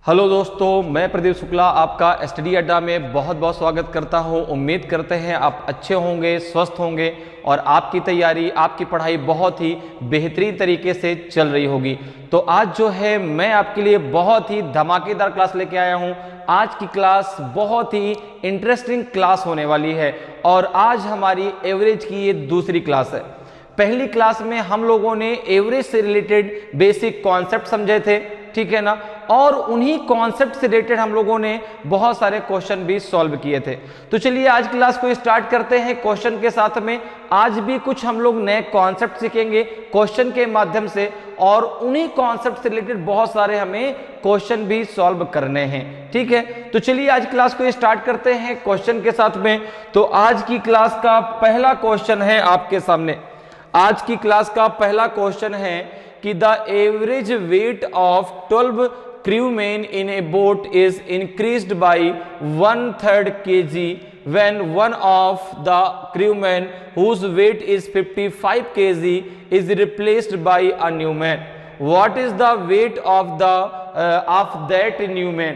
Hello दोस्तों, मैं प्रदीप शुक्ला आपका स्टडी अड्डा में बहुत बहुत स्वागत करता हूं। उम्मीद करते हैं आप अच्छे होंगे, स्वस्थ होंगे और आपकी तैयारी, आपकी पढ़ाई बहुत ही बेहतरीन तरीके से चल रही होगी। तो आज जो है मैं आपके लिए बहुत ही धमाकेदार क्लास लेके आया हूं। आज की क्लास बहुत ही इंटरेस्टिंग क्लास होने वाली है और आज हमारी एवरेज की ये दूसरी क्लास है। पहली क्लास में हम लोगों ने एवरेज से रिलेटेड बेसिक कॉन्सेप्ट समझे थे, ठीक है ना, और उन्हीं कॉन्सेप्ट से रिलेटेड हम लोगों ने बहुत सारे क्वेश्चन भी सॉल्व किए थे। तो चलिए आज क्लास को स्टार्ट करते हैं क्वेश्चन के साथ में। आज भी कुछ हम लोग नए कॉन्सेप्ट सीखेंगे क्वेश्चन के माध्यम से और उन्हीं कॉन्सेप्ट से रिलेटेड बहुत सारे हमें क्वेश्चन भी सॉल्व करने हैं, ठीक है। तो चलिए आज क्लास को स्टार्ट करते हैं क्वेश्चन के साथ में। तो आज की क्लास का पहला क्वेश्चन है आपके सामने। आज की क्लास का पहला क्वेश्चन है कि the average weight of 12 crewmen in a boat is increased by 1/3 kg when one of the crewmen whose weight is 55 kg is replaced by a new man. What is the weight of that new man?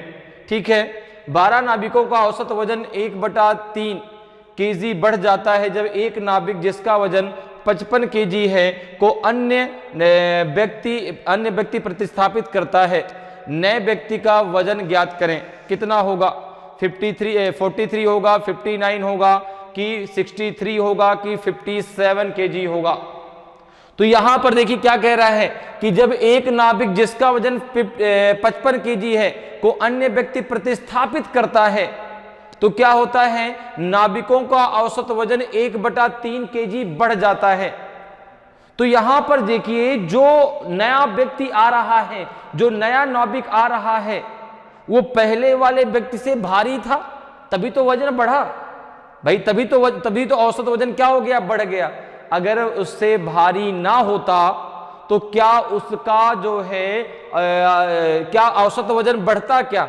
ठीक है, 12 नाविकों का औसत वजन 1/3 kg बढ़ जाता है जब एक नाविक जिसका वजन 55 kg है को अन्य व्यक्ति प्रतिस्थापित करता है। नए व्यक्ति का वजन ज्ञात करें, कितना होगा? 43 होगा, 59 होगा कि 63 होगा कि 57 kg होगा? तो यहां पर देखिए क्या कह रहा है कि जब एक नाविक जिसका वजन 55 kg है को अन्य व्यक्ति प्रतिस्थापित करता है तो क्या होता है? नाविकों का औसत वजन 1/3 kg बढ़ जाता है। तो यहां पर देखिए जो नया व्यक्ति आ रहा है, जो नया नाविक आ रहा है, वो पहले वाले व्यक्ति से भारी था, तभी तो वजन बढ़ा भाई, तभी तो औसत वजन क्या हो गया? बढ़ गया। अगर उससे भारी ना होता तो क्या उसका जो है क्या औसत वजन बढ़ता? क्या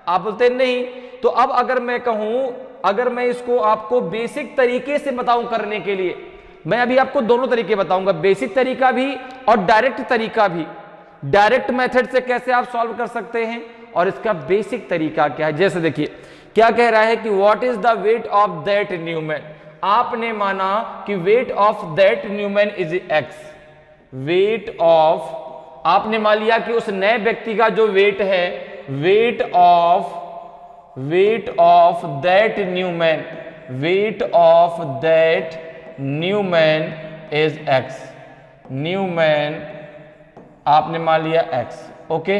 आप बोलते नहीं। तो अब अगर मैं कहूं, अगर मैं इसको आपको बेसिक तरीके से बताऊं करने के लिए, मैं अभी आपको दोनों तरीके बताऊंगा, बेसिक तरीका भी और डायरेक्ट तरीका भी। डायरेक्ट मेथड से कैसे आप सॉल्व कर सकते हैं और इसका बेसिक तरीका क्या है। जैसे देखिए क्या कह रहा है कि what is the weight of that new man. आपने माना कि weight of that new man is x. Weight of, आपने मान लिया कि उस नए व्यक्ति का जो वेट है, weight of that new man, weight of that new man is x. New man आपने मान लिया एक्स, ओके।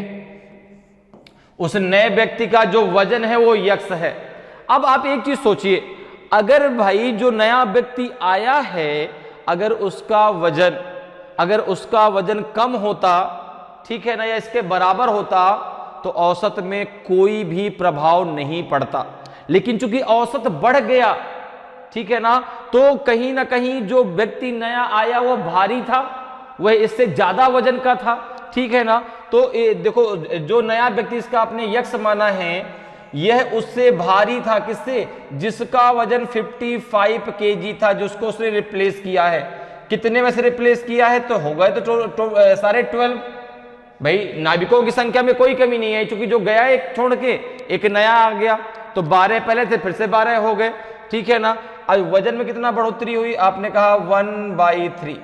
उस नए व्यक्ति का जो वजन है वो यक्स है। अब आप एक चीज सोचिए, अगर भाई जो नया व्यक्ति आया है, अगर उसका वजन कम होता, ठीक है ना, या इसके बराबर होता तो औसत में कोई भी प्रभाव नहीं पड़ता। लेकिन चूंकि औसत बढ़ गया, ठीक है ना, तो कहीं ना कहीं जो व्यक्ति नया आया वो भारी था, वह इससे ज्यादा वजन का था, ठीक है ना। तो देखो जो नया व्यक्ति, इसका आपने यक्स माना है, यह उससे भारी था। किससे? जिसका वजन 55 kg था, जिसको उसने रिप्लेस किया है। कितने में से रिप्लेस किया है? तो हो गए तो सारे 12। भाई नाविकों की संख्या में कोई कमी नहीं है, क्योंकि जो गया एक छोड़ के एक नया आ गया, तो 12 पहले थे, फिर से 12 हो गए, ठीक है ना। अब वजन में कितना बढ़ोतरी हुई? आपने कहा 1/3।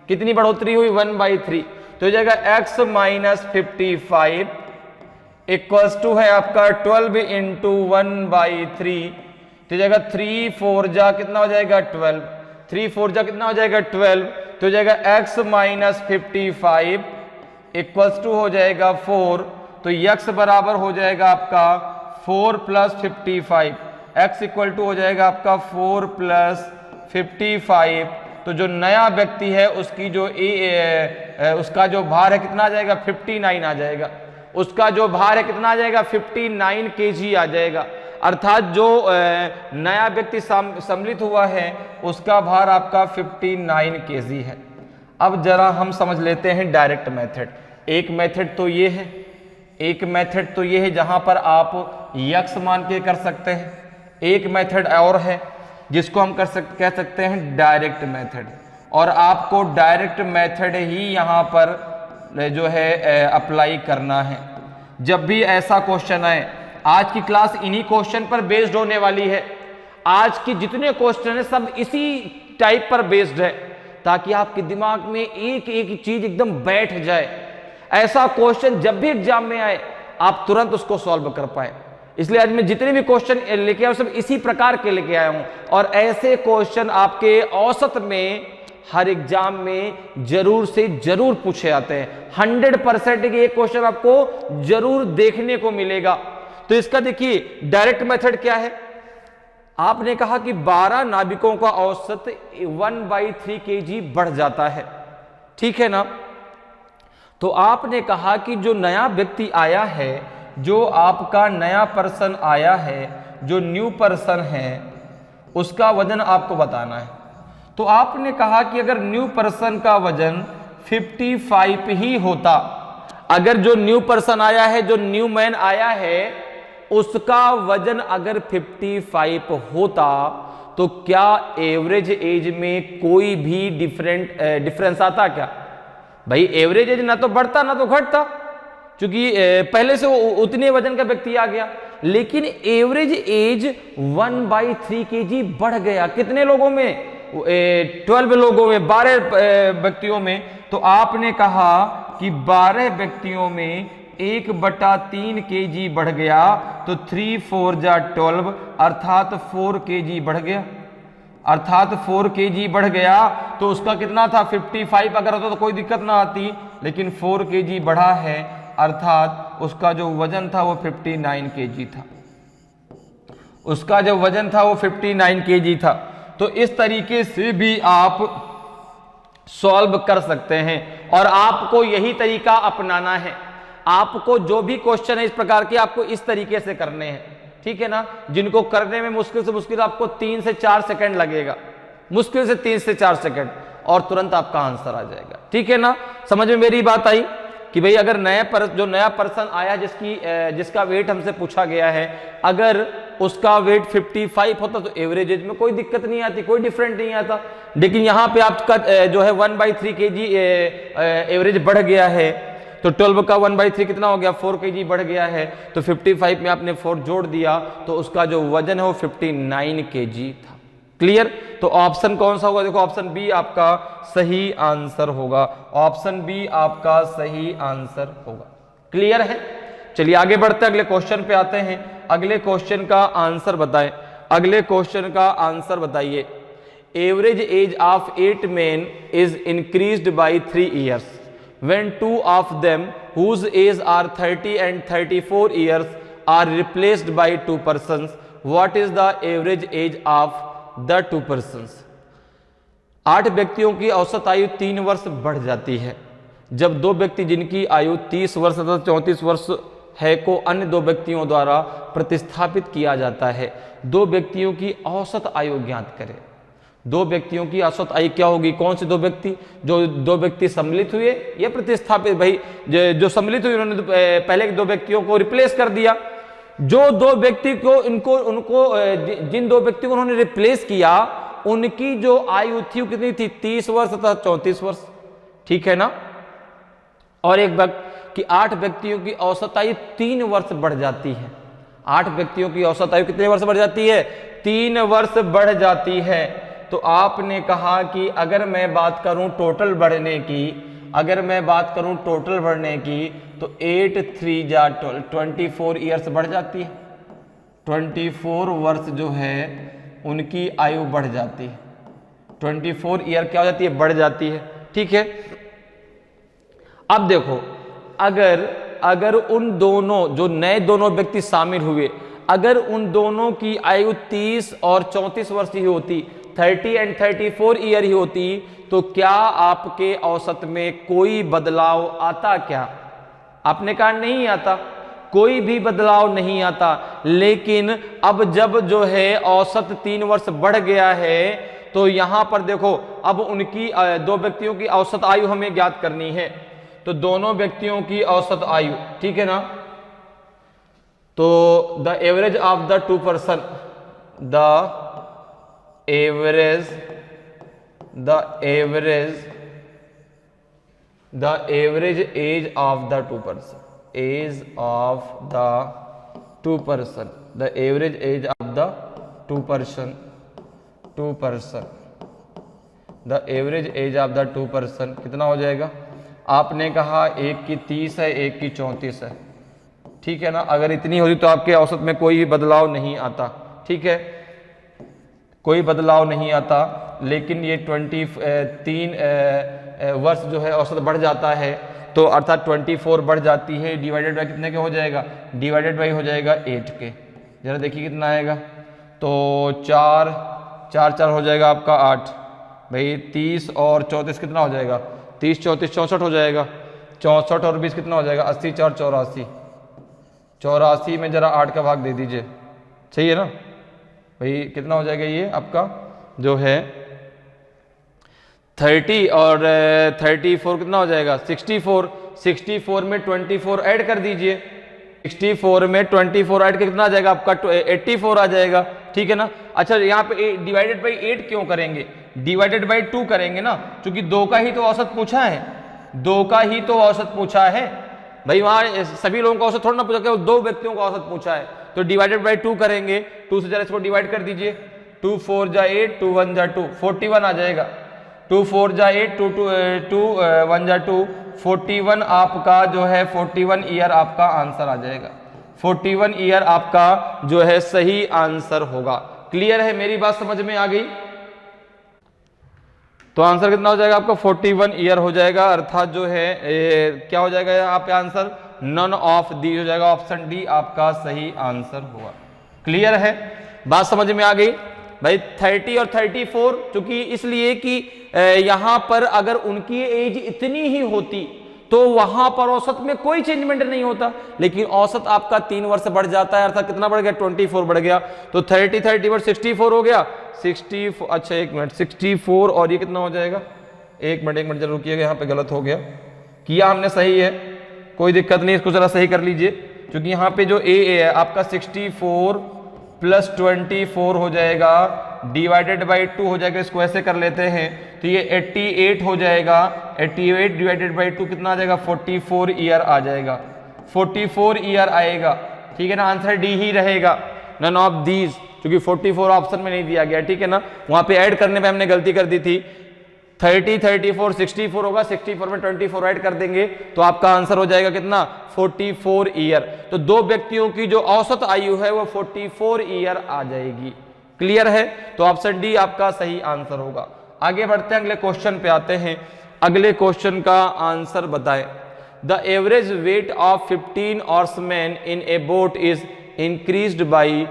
कितनी बढ़ोतरी हुई? 1/3। तो हो जाएगा x - 55 इक्वल्स टू है आपका 12 × 1/3। तो हो जाएगा 3 4 जा कितना हो जाएगा? 12। 3 4 जा कितना हो जाएगा? 12। तो हो जाएगा x - 55 इक्वल्स टू हो जाएगा 4। तो x बराबर हो जाएगा आपका 4 + 55। x इक्वल टू हो जाएगा आपका 4 + 55। तो जो नया व्यक्ति है उसकी जो उसका जो भार है कितना आ जाएगा? 59 आ जाएगा। उसका जो भार है कितना आ जाएगा? 59 kg आ जाएगा। अर्थात जो नया व्यक्ति सम्मिलित हुआ है उसका भार आपका 59 kg है। अब जरा हम समझ लेते हैं डायरेक्ट मेथड। एक मेथड तो ये है, जहां पर आप यक्स मान के कर सकते हैं। एक मेथड और है जिसको हम कह सकते हैं डायरेक्ट मेथड, और आपको डायरेक्ट मेथड ही यहां पर जो है अप्लाई करना है। जब भी ऐसा क्वेश्चन आए, आज की क्लास इन्हीं क्वेश्चन पर बेस्ड होने वाली है। आज के जितने क्वेश्चन है सब इसी टाइप पर बेस्ड है, ताकि आपके दिमाग में एक एक चीज एकदम बैठ जाए। ऐसा क्वेश्चन जब भी एग्जाम में आए आप तुरंत उसको सॉल्व कर पाए। इसलिए आज मैं जितने भी क्वेश्चन लेके आया हूं सब इसी प्रकार के लेके आया हूं, और ऐसे क्वेश्चन आपके औसत में हर एग्जाम में जरूर से जरूर पूछे जाते हैं। 100% के एक क्वेश्चन आपको जरूर देखने को मिलेगा। तो इसका देखिए डायरेक्ट मेथड क्या है। आपने कहा कि 12 नाविकों का औसत 1/3 kg बढ़ जाता है, ठीक है ना। तो आपने कहा कि जो नया व्यक्ति आया है, जो आपका नया पर्सन आया है, जो न्यू पर्सन है, उसका वजन आपको बताना है। तो आपने कहा कि अगर न्यू पर्सन का वजन 55 ही होता, अगर जो न्यू पर्सन आया है, जो न्यू मैन आया है, उसका वजन अगर 55 होता, तो क्या एवरेज एज में कोई भी डिफरेंस आता क्या? भाई एवरेज एज ना तो बढ़ता ना तो घटता, क्योंकि पहले से उतने वजन का व्यक्ति आ गया। लेकिन एवरेज एज 1/3 kg बढ़ गया। कितने लोगों में? 12 लोगों में, 12 व्यक्तियों में। तो आपने कहा कि 12 व्यक्तियों में 1/3 kg बढ़ गया, तो 3 4 जा 12, अर्थात 4 kg बढ़ गया। अर्थात 4 kg बढ़ गया, तो उसका कितना था? 55 अगर होता तो कोई दिक्कत ना आती, लेकिन 4 kg बढ़ा है, अर्थात उसका जो वजन था वो 59 kg था। उसका जो वजन था वो 59 kg था। तो इस तरीके से भी आप सॉल्व कर सकते हैं, और आपको यही तरीका अपनाना है। आपको जो भी क्वेश्चन है इस प्रकार के आपको इस तरीके से करने हैं, ठीक है ना। जिनको करने में मुश्किल से मुश्किल आपको 3 से 4 सेकंड लगेगा, मुश्किल से 3 से 4 सेकंड, और तुरंत आपका आंसर आ जाएगा, ठीक है ना। समझ में मेरी बात आई कि भाई अगर जो नया पर्सन आया जिसका वेट हमसे पूछा गया है, अगर उसका वेट 55 होता तो एवरेज एज में कोई दिक्कत नहीं आती, कोई डिफरेंट नहीं आता। लेकिन यहाँ पे आपका जो है 1/3 kg एवरेज बढ़ गया है, तो 12 का 1/3 कितना हो गया? 4 kg बढ़ गया है। तो 55 में आपने 4 जोड़ दिया, तो उसका जो वजन है वो 59 kg था। क्लियर? तो ऑप्शन कौन सा होगा? देखो ऑप्शन बी आपका सही आंसर होगा। ऑप्शन बी आपका सही आंसर होगा। क्लियर है? चलिए आगे बढ़ते हैं, अगले क्वेश्चन पे आते हैं। अगले क्वेश्चन का आंसर बताएं। अगले क्वेश्चन का आंसर बताइए। Average age of 8 men is increased by 3 years when 2 of them whose age are 30 and 34 years are replaced by 2 persons. What is the average age of the 2 persons? 8 व्यक्तियों की औसत आयु 3 वर्ष बढ़ जाती है जब 2 व्यक्ति जिनकी आयु 30 वर्ष तथा 34 वर्ष है को अन्य 2 व्यक्तियों द्वारा प्रतिस्थापित किया जाता है। 2 व्यक्तियों की औसत आयु ज्ञात करें। 2 व्यक्तियों की औसत आयु क्या होगी? कौन से 2 व्यक्ति? जो 2 व्यक्ति सम्मिलित हुए या प्रतिस्थापित? भाई जो सम्मिलित हुए उन्होंने पहले 2 व्यक्तियों को रिप्लेस कर दिया। जो 2 व्यक्ति को उनको जिन 2 व्यक्तियों को उन्होंने रिप्लेस किया, उनकी जो आयु थी वो कितनी थी? 30 वर्ष तथा 34 वर्ष, ठीक है ना। और एक व्यक्ति कि 8 व्यक्तियों की औसत आयु 3 वर्ष बढ़ जाती है। 8 व्यक्तियों की औसत आयु कितने वर्ष बढ़ जाती है? 3 वर्ष बढ़ जाती है। तो आपने कहा कि अगर मैं बात करूं टोटल बढ़ने की, अगर मैं बात करूं टोटल बढ़ने की, तो 8 3 जा 24 ईयर्स बढ़ जाती है। 24 वर्ष जो है उनकी आयु बढ़ जाती है। 24 ईयर क्या हो जाती है? बढ़ जाती है, ठीक है। अब देखो, अगर उन दोनों जो नए दोनों व्यक्ति शामिल हुए, अगर उन दोनों की आयु 30 और 34 वर्ष ही होती, 30 एंड 34 ईयर ही होती, तो क्या आपके औसत में कोई बदलाव आता क्या? आपने कहा नहीं आता, कोई भी बदलाव नहीं आता। लेकिन अब जब जो है औसत 3 वर्ष बढ़ गया है, तो यहां पर देखो अब उनकी 2 व्यक्तियों की औसत आयु हमें ज्ञात करनी है। तो दोनों व्यक्तियों की औसत आयु, ठीक है ना। तो the average of the 2 person, the average age of the 2 person, age of the two person, the average age of the two person, the average age of the two person कितना हो जाएगा? आपने कहा एक की 30 है, एक की 34 है, ठीक है ना। अगर इतनी होती तो आपके औसत में कोई भी बदलाव नहीं आता, ठीक है, कोई बदलाव नहीं आता। लेकिन ये 23 वर्ष जो है औसत बढ़ जाता है, तो अर्थात 24 बढ़ जाती है, डिवाइडेड बाय कितने के हो जाएगा? डिवाइडेड बाय हो जाएगा 8 के। जरा देखिए कितना आएगा, तो 4 4 4 हो जाएगा आपका 8, भाई 30 और 34 कितना हो जाएगा? 30 34 64 हो जाएगा, 64 और 20 कितना हो जाएगा? 80 4 84, 84 में जरा 8 का भाग दे दीजिए, सही है ना भाई? कितना हो जाएगा ये आपका जो है 30 और 34 कितना हो जाएगा? 64, 64 में 24 ऐड कर दीजिए, 64 में 24 ऐड के कितना आ जाएगा आपका? 84 आ जाएगा, ठीक है ना। अच्छा यहाँ पे डिवाइडेड बाई 8 क्यों करेंगे? डिवाइडेड बाई 2 करेंगे ना, क्योंकि 2 का ही तो औसत पूछा है, 2 का ही तो औसत पूछा है भाई। वहां सभी लोगों का औसत थोड़ा ना पूछा, केवल 2 व्यक्तियों का औसत पूछा है, तो डिवाइडेड बाई 2 करेंगे। 2 से जरा इसको डिवाइड कर दीजिए, 2 4 जा 8, 2 1 जा 2, 41 आ जाएगा। 2 4 जा 8, 2 1 जा 2, 41 आपका जो है 41 ईयर आपका आंसर आ जाएगा। 41 ईयर आपका जो है सही आंसर होगा। क्लियर है, मेरी बात समझ में आ गई? तो आंसर कितना हो जाएगा आपका? 41 ईयर हो जाएगा, अर्थात जो है क्या हो जाएगा यहाँ पे आंसर? नन ऑफ दी हो जाएगा, ऑप्शन डी आपका सही आंसर होगा। क्लियर है, बात समझ में आ गई भाई? 30 और 34 चूंकि इसलिए कि यहां पर अगर उनकी एज इतनी ही होती तो वहां पर औसत में कोई चेंजमेंट नहीं होता, लेकिन औसत आपका 3 वर्ष बढ़ जाता है, अर्थात कितना बढ़ गया? 24 बढ़ गया। तो 30 31 64 हो गया, 64, अच्छा एक मिनट, 64 और ये कितना हो जाएगा? एक मिनट जरूर रुकिएगा, यहाँ पे गलत हो गया, किया हमने सही है, कोई दिक्कत नहीं, इसको जरा सही कर लीजिए, क्योंकि यहाँ पे जो ए है आपका 64 प्लस 24 हो जाएगा, डिवाइडेड बाई 2 हो जाएगा, इसको ऐसे कर लेते हैं तो ये 88 हो जाएगा। 88 डिवाइडेड बाई 2 कितना आ जाएगा? 44 ईयर आ जाएगा, 44 ईयर आएगा, ठीक है ना। आंसर डी ही रहेगा, नन ऑफ दीज, क्योंकि 44 ऑप्शन में नहीं दिया गया, ठीक है ना। वहां पे ऐड करने में हमने गलती कर दी थी। 30 34 64 होगा, 64 में 24 ऐड कर देंगे तो आपका आंसर हो जाएगा कितना? 44 ईयर। तो 2 व्यक्तियों की जो औसत आयु है वो 44 ईयर आ जाएगी। क्लियर है, तो ऑप्शन डी आपका सही आंसर होगा। आगे बढ़ते हैं, अगले क्वेश्चन पे आते हैं। अगले क्वेश्चन का आंसर बताएं। The average weight of 15 oarsmen in A boat is increased by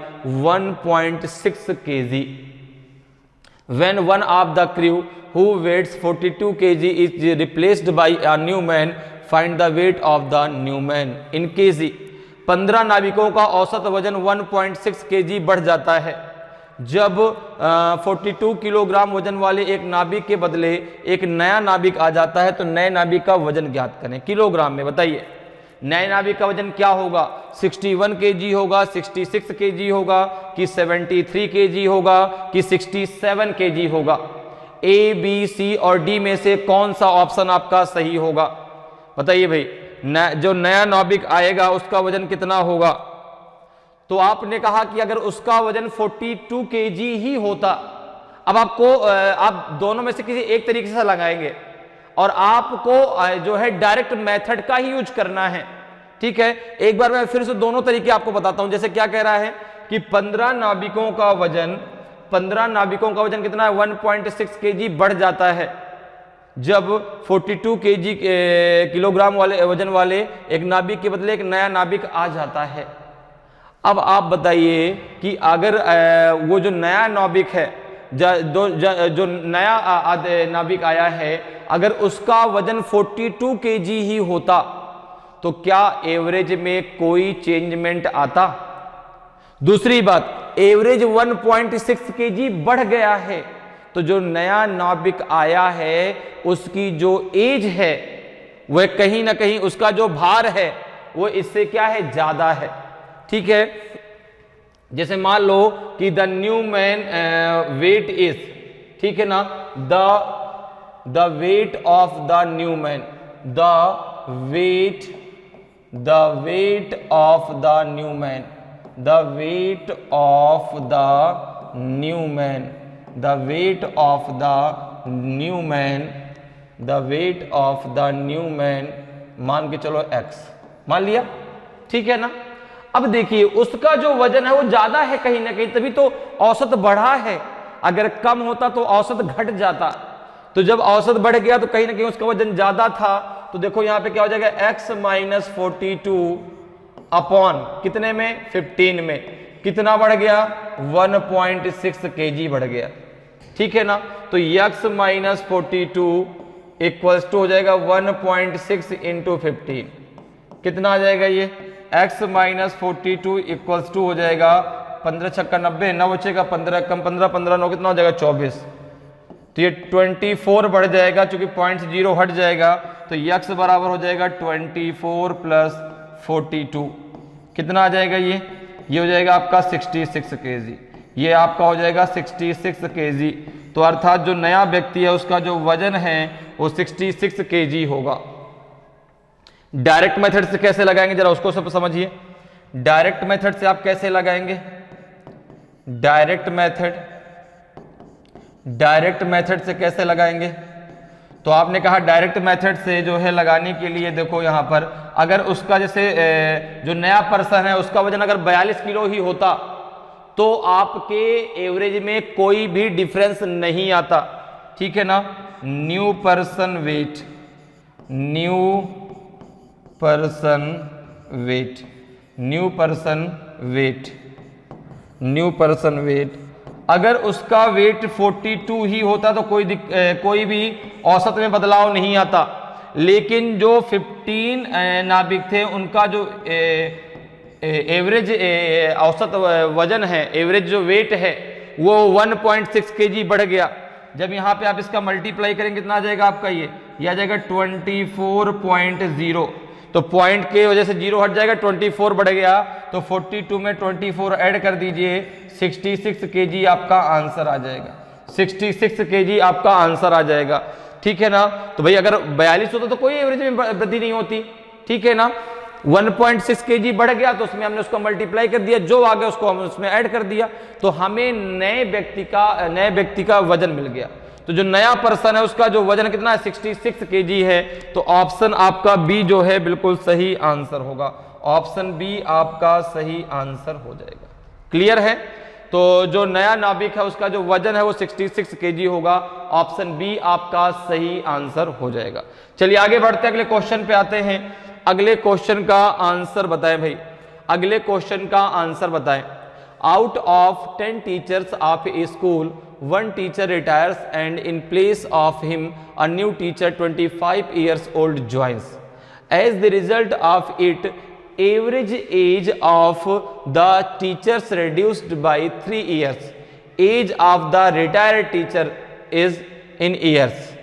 1.6 kg when one of the crew who weighs 42 kg is replaced by a new man. Find the weight of the new man in kg। 15 नाविकों का औसत वजन 1.6 kg बढ़ जाता है जब 42 kilogram वजन वाले एक नाविक के बदले एक नया नाविक आ जाता है। तो नए नाविक का वजन ज्ञात करें किलोग्राम में, बताइए नए नाविक का वजन क्या होगा? 61 kg होगा, 66 kg होगा कि 73 kg होगा कि 67 kg होगा? ए बी सी और डी में से कौन सा ऑप्शन आपका सही होगा? बताइए भाई, जो नया नाविक आएगा उसका वजन कितना होगा? तो आपने कहा कि अगर उसका वजन 42 kg ही होता, अब आपको आप दोनों में से किसी एक तरीके से लगाएंगे और आपको जो है डायरेक्ट मेथड का ही यूज करना है, ठीक है। एक बार मैं फिर से दोनों तरीके आपको बताता हूं। जैसे क्या कह रहा है कि 15 नाविकों का वजन कितना है? 1.6 kg बढ़ जाता है जब 42 kg किलोग्राम वाले वजन वाले एक नाविक के बदले एक नया नाविक आ जाता है। अब आप बताइए कि अगर वो जो नया नाविक है, जो नया नाविक आया है, अगर उसका वजन 42 kg ही होता तो क्या एवरेज में कोई चेंजमेंट आता? दूसरी बात, एवरेज 1.6 kg बढ़ गया है तो जो नया नाविक आया है उसकी जो एज है वह कहीं ना कहीं उसका जो भार है वो इससे क्या है? ज्यादा है, ठीक है। जैसे मान लो कि the new man weight is, ठीक है ना, the weight of the new man, the the weight of the new man, the weight of the new man, the weight of the new man, the weight of the new man, मान के चलो x, मान लिया, ठीक है ना। अब देखिए उसका जो वजन है वो ज्यादा है कहीं ना कहीं, तभी तो औसत बढ़ा है, अगर कम होता तो औसत घट जाता, तो जब औसत बढ़ गया तो कहीं ना कहीं उसका वजन ज्यादा था, तो देखो यहां पे क्या हो जाएगा x माइनस 42 अपॉन कितने में 15 में, कितना बढ़ गया 1.6 kg बढ़ गया, ठीक है ना। तो x माइनस 42 इक्वल्स टू हो जाएगा 1.6 इंटू 15, कितना आ जाएगा ये x माइनस 42 इक्वल्स टू हो जाएगा 15 छक्का 90, 9 बचेगा 15 कम 15 15 9 कितना हो जाएगा 24, तो ये 24 बढ़ जाएगा क्योंकि 0.0 हट जाएगा, तो x बराबर हो जाएगा 24 प्लस 42, कितना आ जाएगा ये हो जाएगा आपका 66 kg, ये आपका हो जाएगा 66 kg। तो अर्थात जो नया व्यक्ति है उसका जो वजन है वो 66 kg होगा। डायरेक्ट मेथड से कैसे लगाएंगे जरा उसको सब समझिए। डायरेक्ट मेथड से आप कैसे लगाएंगे, डायरेक्ट मेथड से कैसे लगाएंगे, तो आपने कहा डायरेक्ट मेथड से जो है लगाने के लिए देखो यहां पर अगर उसका जैसे जो नया पर्सन है उसका वजन अगर 42 किलो ही होता तो आपके एवरेज में कोई भी डिफरेंस नहीं आता, ठीक है ना। New person weight, new person weight, new person weight, new person weight, अगर उसका वेट 42 ही होता तो कोई भी औसत में बदलाव नहीं आता, लेकिन जो 15 नाविक थे उनका जो एवरेज औसत वजन है, एवरेज जो वेट है वो 1.6 kg बढ़ गया। जब यहाँ पे आप इसका मल्टीप्लाई करेंगे कितना आ जाएगा आपका ये आ जाएगा 24.0, तो पॉइंट के वजह से 0 हट जाएगा, 24 बढ़ गया, तो 42 में 24 ऐड कर दीजिए, 66 kg आपका आंसर आ जाएगा, 66 kg आपका आंसर आ जाएगा, ठीक है ना। तो भाई अगर 42 होता तो कोई एवरेज में वृद्धि नहीं होती, ठीक है ना। 1.6 kg बढ़ गया तो उसमें हमने उसको मल्टीप्लाई कर दिया, जो आ गया उसको हम उसमें ऐड कर दिया, तो हमें नए व्यक्ति का वजन मिल गया। तो जो नया पर्सन है उसका जो वजन कितना है 66 kg है, तो ऑप्शन आपका बी जो है बिल्कुल सही आंसर होगा, ऑप्शन बी आपका सही आंसर हो जाएगा। क्लियर है, तो जो नया नाविक है उसका जो वजन है वो 66 kg होगा, ऑप्शन बी आपका सही आंसर हो जाएगा। चलिए आगे बढ़ते हैं, अगले क्वेश्चन पे आते हैं। अगले क्वेश्चन का आंसर बताएं भाई, अगले क्वेश्चन का आंसर बताएं। Out of 10 teachers of A school 1 teacher retires and in place of him a new teacher 25 years old joins. As the result of it, average age of the teachers reduced by 3 years. Age of the retired teacher is in years.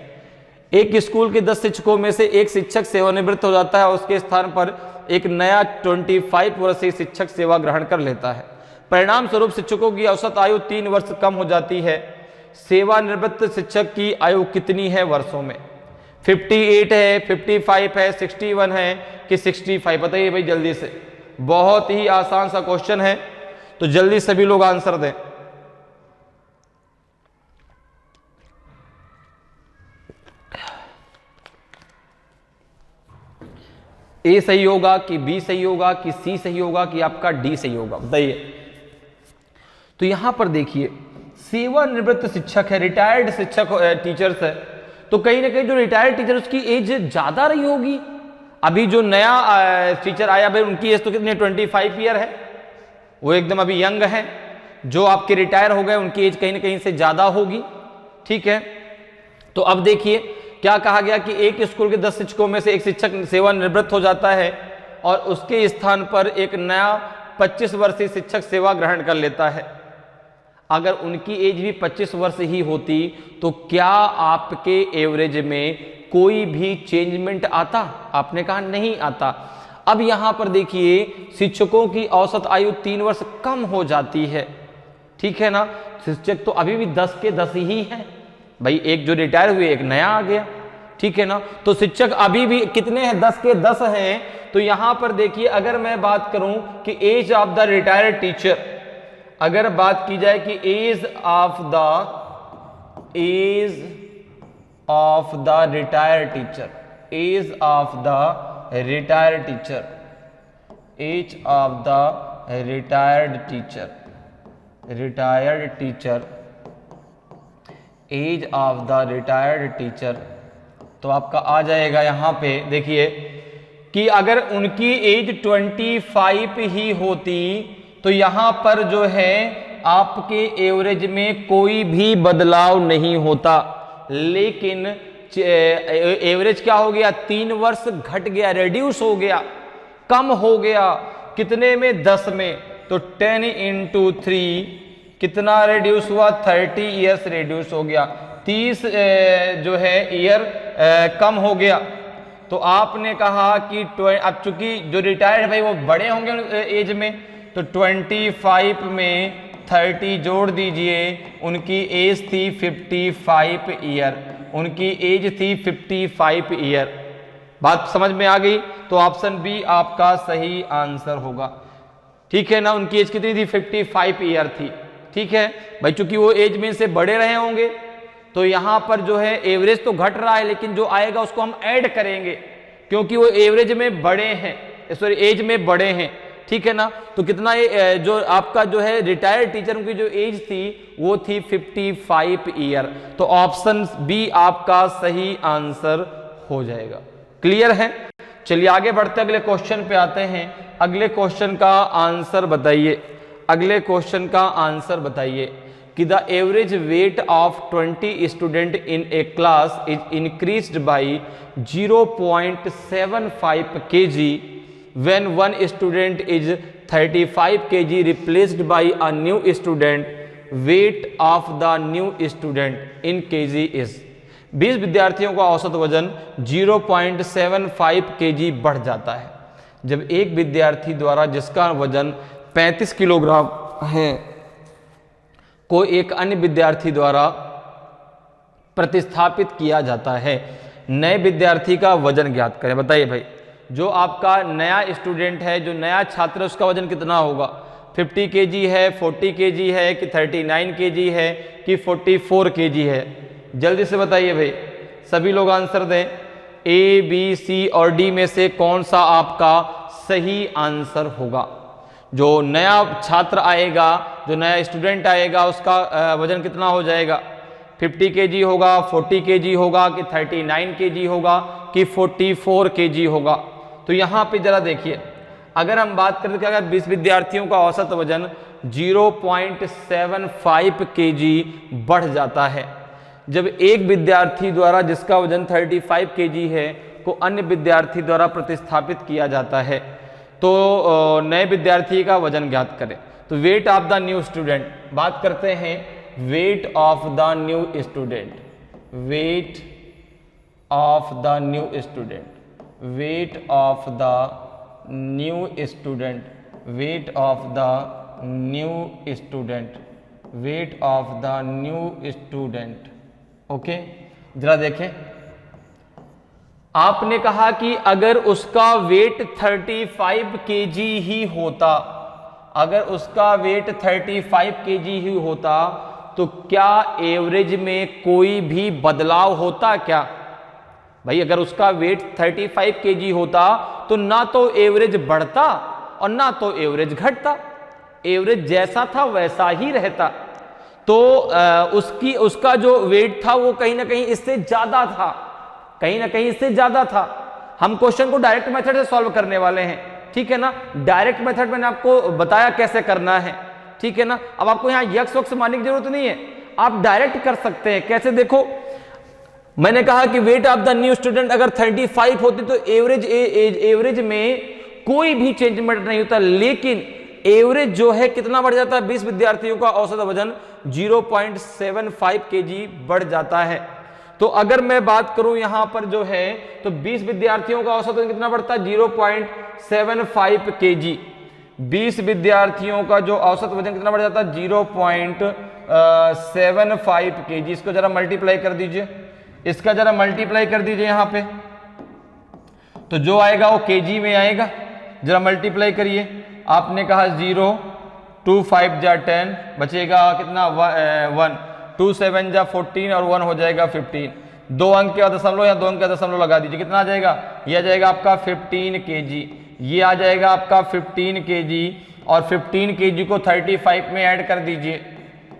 एक school के 10 शिक्षकों में से एक शिक्षक सेवानिवृत्त हो जाता है और उसके स्थान पर एक नया 25 वर्षीय शिक्षक सेवा ग्रहण कर लेता है। परिणाम स्वरूप शिक्षकों की औसत आयु 3 वर्ष कम हो जाती है। सेवानिवृत्त शिक्षक की आयु कितनी है वर्षों में? 58 है, 55 है, 61 है कि 65? बताइए भाई जल्दी से, बहुत ही आसान सा क्वेश्चन है, तो जल्दी सभी लोग आंसर दें। ए सही होगा कि बी सही होगा कि सी सही होगा कि आपका डी सही होगा, बताइए। तो यहां पर देखिए सेवानिवृत्त शिक्षक है, रिटायर्ड शिक्षक टीचर्स है, तो कहीं ना कहीं जो रिटायर्ड टीचर उसकी एज ज्यादा रही होगी। अभी जो नया टीचर आया भाई उनकी एज तो कितनी 25 ईयर है, वो एकदम अभी यंग है। जो आपके रिटायर हो गए उनकी एज कहीं ना कहीं से ज्यादा होगी, ठीक है। तो अब देखिए क्या कहा गया कि एक स्कूल के 10 शिक्षकों में से एक शिक्षक सेवानिवृत्त हो जाता है और उसके स्थान पर एक नया 25 वर्षीय शिक्षक सेवा ग्रहण कर लेता है। अगर उनकी एज भी 25 वर्ष ही होती तो क्या आपके एवरेज में कोई भी चेंजमेंट आता? आपने कहा नहीं आता। अब यहां पर देखिए शिक्षकों की औसत आयु 3 वर्ष कम हो जाती है, ठीक है ना। शिक्षक तो अभी भी 10 के 10 ही हैं भाई, एक जो रिटायर हुए एक नया आ गया, ठीक है ना। तो शिक्षक अभी भी कितने हैं, 10 के 10 हैं। तो यहां पर देखिए, अगर मैं बात करूं कि age of the retired teacher, अगर बात की जाए कि age of the retired teacher, age of the retired teacher, age of the retired teacher, retired teacher, age of the retired teacher, तो आपका आ जाएगा यहां पे देखिए कि अगर उनकी एज 25 ही होती तो यहां पर जो है आपके एवरेज में कोई भी बदलाव नहीं होता, लेकिन एवरेज क्या हो गया, 3 वर्ष घट गया, रेड्यूस हो गया, कम हो गया, कितने में, 10 में। तो 10 × 3 कितना रेड्यूस हुआ, 30 ईयर्स रेड्यूस हो गया, 30 जो है ईयर कम हो गया। तो आपने कहा कि अब चूंकि जो रिटायर्ड भाई वो बड़े होंगे एज में, तो 25 में 30 जोड़ दीजिए, उनकी एज थी 55 ईयर, उनकी एज थी 55 ईयर। बात समझ में आ गई। तो ऑप्शन बी आपका सही आंसर होगा, ठीक है ना। उनकी एज कितनी थी, 55 ईयर थी, ठीक है भाई। चूंकि वो एज में से बड़े रहे होंगे तो यहां पर जो है एवरेज तो घट रहा है, लेकिन जो आएगा उसको हम ऐड करेंगे, क्योंकि वो एवरेज में बड़े हैं, सॉरी एज में बड़े हैं, ठीक है ना। तो कितना ये जो आपका जो है रिटायर्ड टीचर की जो एज थी वो थी 55 ईयर। तो ऑप्शन बी आपका सही आंसर हो जाएगा। क्लियर है। चलिए आगे बढ़ते अगले क्वेश्चन पे आते हैं। अगले क्वेश्चन का आंसर बताइए, अगले क्वेश्चन का आंसर बताइए कि the average weight of 20 student in a class is increased by 0.75 kg when one student is 35 kg replaced by a new student. Weight of the new student in kg is 20 विद्यार्थियों का औसत वजन 0.75 kg बढ़ जाता है जब एक विद्यार्थी द्वारा जिसका वजन 35 किलोग्राम है को एक अन्य विद्यार्थी द्वारा प्रतिस्थापित किया जाता है। नए विद्यार्थी का वजन ज्ञात करें। बताइए भाई, जो आपका नया स्टूडेंट है, जो नया छात्र है, उसका वजन कितना होगा, 50 kg है, 40 kg है कि 39 kg है कि 44 kg है? जल्दी से बताइए भाई, सभी लोग आंसर दें। ए, बी, सी और डी में से कौन सा आपका सही आंसर होगा? जो नया छात्र आएगा, जो नया स्टूडेंट आएगा, उसका वजन कितना हो जाएगा? 50 kg होगा, 40 kg होगा कि 39 kg होगा कि 44 kg होगा? तो यहाँ पे जरा देखिए, अगर हम बात करें कि अगर 20 विद्यार्थियों का औसत वजन 0.75 kg बढ़ जाता है जब एक विद्यार्थी द्वारा जिसका वजन 35 kg है को अन्य विद्यार्थी द्वारा प्रतिस्थापित किया जाता है, तो नए विद्यार्थी का वजन ज्ञात करें। तो wait of the new student, बात करते हैं wait of the new student, wait of the new student, wait of the new student, wait of the new student, wait of the new student. Okay, जरा देखें, आपने कहा कि अगर उसका वेट 35 kg ही होता, अगर उसका वेट 35 kg ही होता तो क्या एवरेज में कोई भी बदलाव होता क्या? भाई अगर उसका वेट 35 kg होता तो ना तो एवरेज बढ़ता और ना तो एवरेज घटता, एवरेज जैसा था वैसा ही रहता। तो उसका जो वेट था वो कहीं ना कहीं इससे ज्यादा था, कहीं ना कहीं इससे ज्यादा था। हम क्वेश्चन को डायरेक्ट मेथड से सॉल्व करने वाले हैं, ठीक है ना। डायरेक्ट मेथड मैंने आपको बताया कैसे करना है, ठीक है ना। अब आपको यहाँ यक्स वक्स मानने की जरूरत नहीं है, आप डायरेक्ट कर सकते हैं। कैसे? देखो, मैंने कहा कि wait of the new student अगर 35 होती तो एवरेज में कोई भी चेंजमेंट नहीं होता, लेकिन एवरेज जो है कितना बढ़ जाता है? 20 विद्यार्थियों का औसत वजन 0.75 kg बढ़ जाता है। तो अगर मैं बात करूं यहां पर जो है तो 20 विद्यार्थियों का औसत वजन कितना बढ़ता है? 0.75 kg। 20 विद्यार्थियों का जो औसत वजन कितना बढ़ जाता है? 0.75 kg। इसको जरा मल्टीप्लाई कर दीजिए, इसका जरा मल्टीप्लाई कर दीजिए यहाँ पे, तो जो आएगा वो केजी में आएगा। जरा मल्टीप्लाई करिए, आपने कहा 0, 2 5 जा 10, बचेगा कितना 1, 2 7 जा 14 और 1 हो जाएगा 15। 2 अंक का दशमलव या 2 अंक का दशमलव लगा दीजिए, कितना आ जाएगा, ये आ जाएगा आपका 15 केजी, ये आ जाएगा आपका 15 केजी, और 15 केजी को 35 में ऐड कर दीजिए,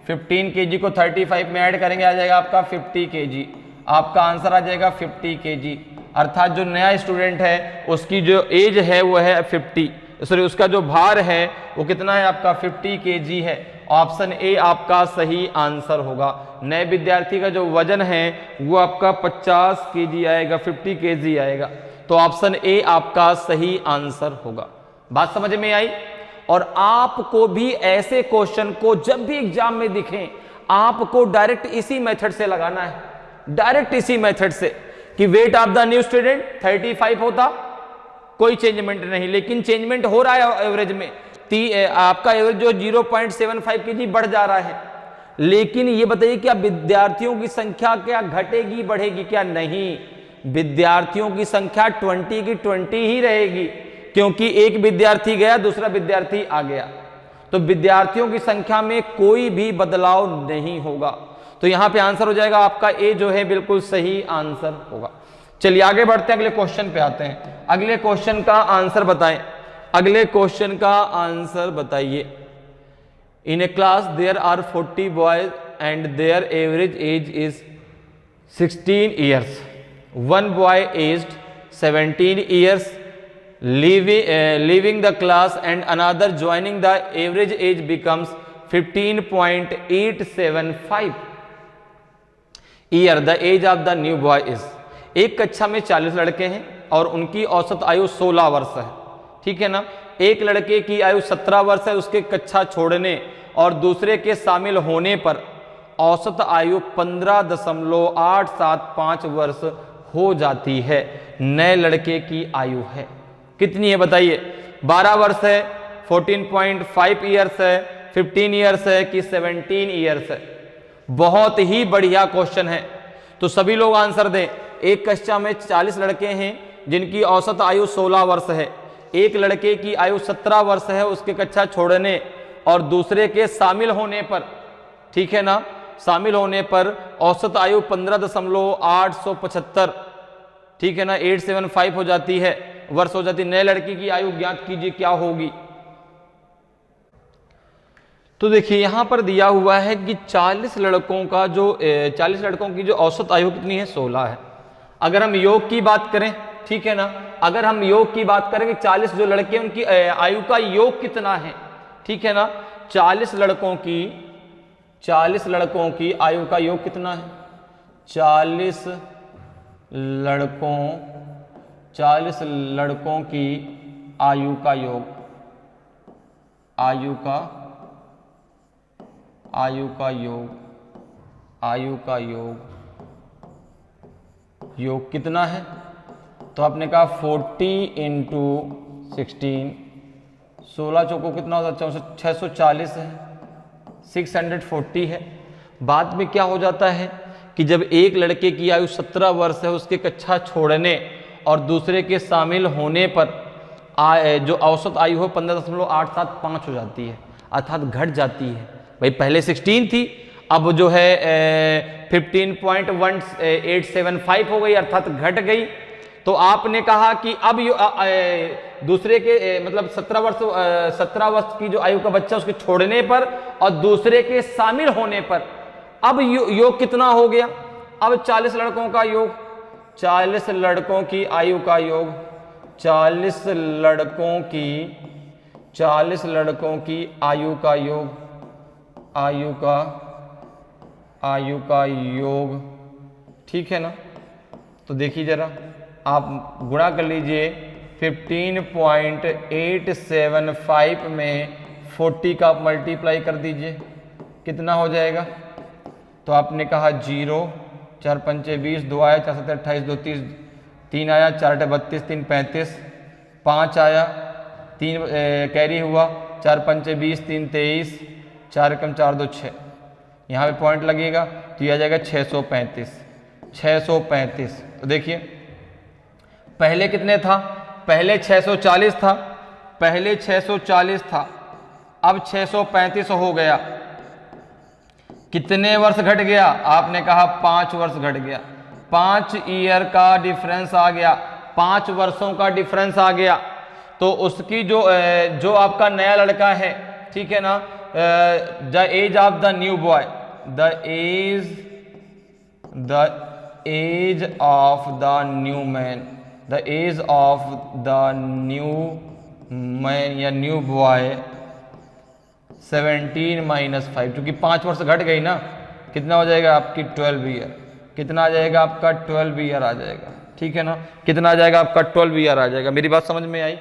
15 केजी को 35 में ऐड करेंगे आ जाएगा आपका 50 केजी। आपका आंसर आ जाएगा 50 केजी। अर्थात जो नया स्टूडेंट है उसकी जो एज है वो है 50, सॉरी उसका जो भार है वो कितना है आपका 50 केजी है। ऑप्शन ए आपका सही आंसर होगा। नए विद्यार्थी का जो वजन है वो आपका 50 केजी आएगा, 50 केजी आएगा। तो ऑप्शन ए आपका सही आंसर होगा। बात समझ में आई? और आपको भी ऐसे क्वेश्चन को जब भी एग्जाम में दिखें आपको डायरेक्ट इसी मेथड से लगाना है, डायरेक्ट इसी मेथड से कि wait of the new student 35 होता, कोई चेंजमेंट नहीं, लेकिन चेंजमेंट हो रहा है एवरेज में। आपका एवरेज जो 0.75 केजी बढ़ जा रहा है, लेकिन ये बताइए क्या विद्यार्थियों की संख्या क्या घटेगी बढ़ेगी? क्या नहीं, विद्यार्थियों की संख्या 20 की 20 ही रहेगी, क्योंकि एक विद्यार्थी गया दूसरा विद्यार्थी आ गया, तो विद्यार्थियों की संख्या में कोई भी बदलाव नहीं होगा। तो यहां पे आंसर हो जाएगा आपका ए जो है बिल्कुल सही आंसर होगा। चलिए आगे बढ़ते हैं, अगले क्वेश्चन पे आते हैं। अगले क्वेश्चन का आंसर बताएं, अगले क्वेश्चन का आंसर बताइए। In a class there are 40 boys and their average age is 16 years. One boy aged 17 years leaving the class and another joining, the average age becomes 15.875 year. The age of the new boy is। एक कक्षा में 40 लड़के हैं और उनकी औसत आयु 16 वर्ष है, ठीक है ना। एक लड़के की आयु 17 वर्ष है उसके कक्षा छोड़ने और दूसरे के शामिल होने पर औसत आयु 15.875 वर्ष हो जाती है। नए लड़के की आयु है कितनी है बताइए? 12 वर्ष है, 14.5 ईयर्स है, 15 ईयर्स है कि 17 ईयर्स है? बहुत ही बढ़िया क्वेश्चन है, तो सभी लोग आंसर दें। एक कक्षा में 40 लड़के हैं जिनकी औसत आयु 16 वर्ष है, एक लड़के की आयु 17 वर्ष है उसके कक्षा छोड़ने और दूसरे के शामिल होने पर, ठीक है ना, शामिल होने पर औसत आयु 15.875, ठीक है ना, 875 हो जाती है, वर्ष हो जाती। नए लड़की की आयु ज्ञात कीजिए क्या होगी। तो देखिए यहां पर दिया हुआ है कि 40 लड़कों का जो 40 लड़कों की जो औसत आयु कितनी है? 16 है। अगर हम योग की बात करें, ठीक है ना, अगर हम योग की बात करें कि 40 जो लड़के उनकी आयु का योग कितना है, ठीक है ना, 40 लड़कों की आयु का योग कितना है? 40 लड़कों की आयु का योग, आयु का योग कितना है? तो आपने कहा 40 × 16, 16 चौको कितना होता है? 640 है, 640 है। बाद में क्या हो जाता है कि जब एक लड़के की आयु 17 वर्ष है उसके कक्षा छोड़ने और दूसरे के शामिल होने पर जो औसत आयु हो 15.875 हो जाती है, अर्थात घट जाती है। भाई पहले 16 थी, अब जो है 15.1875 हो गई, अर्थात घट गई। तो आपने कहा कि अब दूसरे के मतलब 17 वर्ष की जो आयु का बच्चा उसके छोड़ने पर और दूसरे के शामिल होने पर अब योग कितना हो गया? अब 40 लड़कों का योग, 40 लड़कों की आयु का योग, 40 लड़कों की आयु का योग, आयु का योग, ठीक है ना। तो देखिए जरा आप गुणा कर लीजिए, 15.875 में 40 का आप मल्टीप्लाई कर दीजिए, कितना हो जाएगा? तो आपने कहा 0, 4 पंचे 20, 2 आया, 4 7 28, 2 30, 3 आया, 4 8 32, 3 35, 5 आया, 3 कैरी हुआ, 4 पंचे 20, 3 23, 4 कम 4 2 6, यहाँ पे पॉइंट लगेगा तो यह आ जाएगा 635। 635। तो देखिए पहले कितने था, पहले 640 था, पहले 640 था, अब 635 हो गया। कितने वर्ष घट गया, आपने कहा 5 वर्ष घट गया। 5 ईयर का डिफरेंस आ गया, 5 वर्षों का डिफरेंस आ गया। तो उसकी जो आपका नया लड़का है, ठीक है ना, the age of the new boy, the age of the new man, the age of the new man या न्यू बॉय 17 - 5, क्योंकि 5 वर्ष घट गई ना, कितना हो जाएगा आपकी 12 ईयर। कितना आ जाएगा आपका 12 ईयर आ जाएगा, ठीक है ना, कितना आ जाएगा आपका 12 ईयर आ जाएगा। मेरी बात समझ में आई,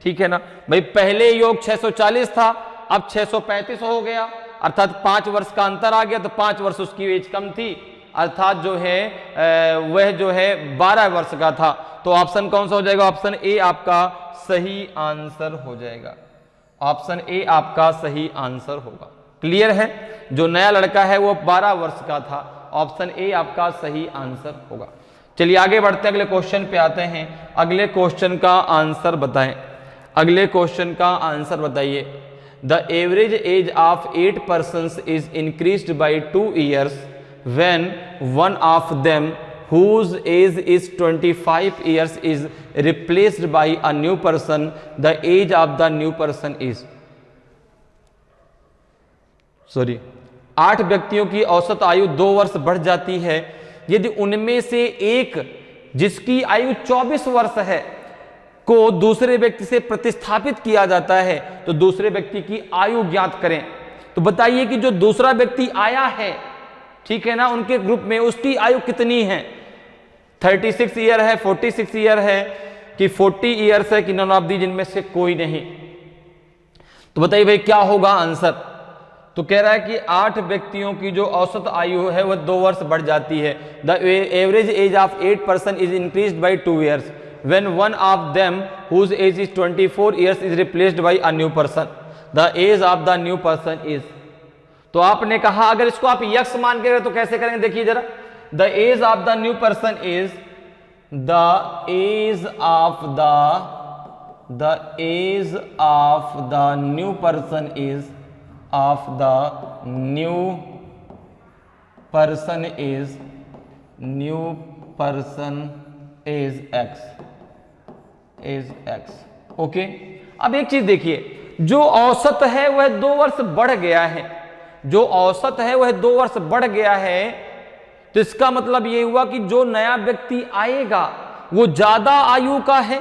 ठीक है ना भाई। पहले योग 640 था, अब 635 हो गया, अर्थात 5 वर्ष का अंतर आ गया। तो 5 वर्ष उसकी एज कम थी, अर्थात जो है वह जो है 12 वर्ष का था। तो ऑप्शन कौन सा हो जाएगा, ऑप्शन ए आपका सही आंसर हो जाएगा। ऑप्शन ए आपका सही आंसर होगा। क्लियर है, जो नया लड़का है वो 12 वर्ष का था, ऑप्शन ए आपका सही आंसर होगा। चलिए आगे बढ़ते हैं, अगले क्वेश्चन पे आते हैं। अगले क्वेश्चन का आंसर बताएं, अगले क्वेश्चन का आंसर बताइए। The average age of 8 persons is increased by 2 years when one of them whose age is 25 years is replaced by a new person. The age of the new person is 8 व्यक्तियों की औसत आयु 2 वर्ष बढ़ जाती है यदि उनमें से एक जिसकी आयु 24 वर्ष है को दूसरे व्यक्ति से प्रतिस्थापित किया जाता है। तो दूसरे व्यक्ति की आयु ज्ञात करें। तो बताइए कि जो दूसरा व्यक्ति आया है, ठीक है ना, उनके ग्रुप में उसकी आयु कितनी है, 36 ईयर है, 46 ईयर है कि 40 ईयर्स है कि नन ऑफ दी, जिनमें से कोई नहीं। तो बताइए भाई क्या होगा आंसर। तो कह रहा है कि 8 व्यक्तियों की जो औसत आयु है वह 2 वर्ष बढ़ जाती है। The average age of 8 person is increased by 2 years when one of them whose age is 24 years is replaced by a new person. The age of the new person is, तो आपने कहा अगर इसको आप यक्स मान के तो कैसे करेंगे, देखिए जरा। The age of the new person is, the age of the new person is, of the new person is, new person is x, is x. Okay, अब एक चीज देखिए, जो औसत है वह 2 वर्ष बढ़ गया है, जो औसत है वह 2 वर्ष बढ़ गया है। तो इसका मतलब यह हुआ कि जो नया व्यक्ति आएगा वो ज्यादा आयु का है।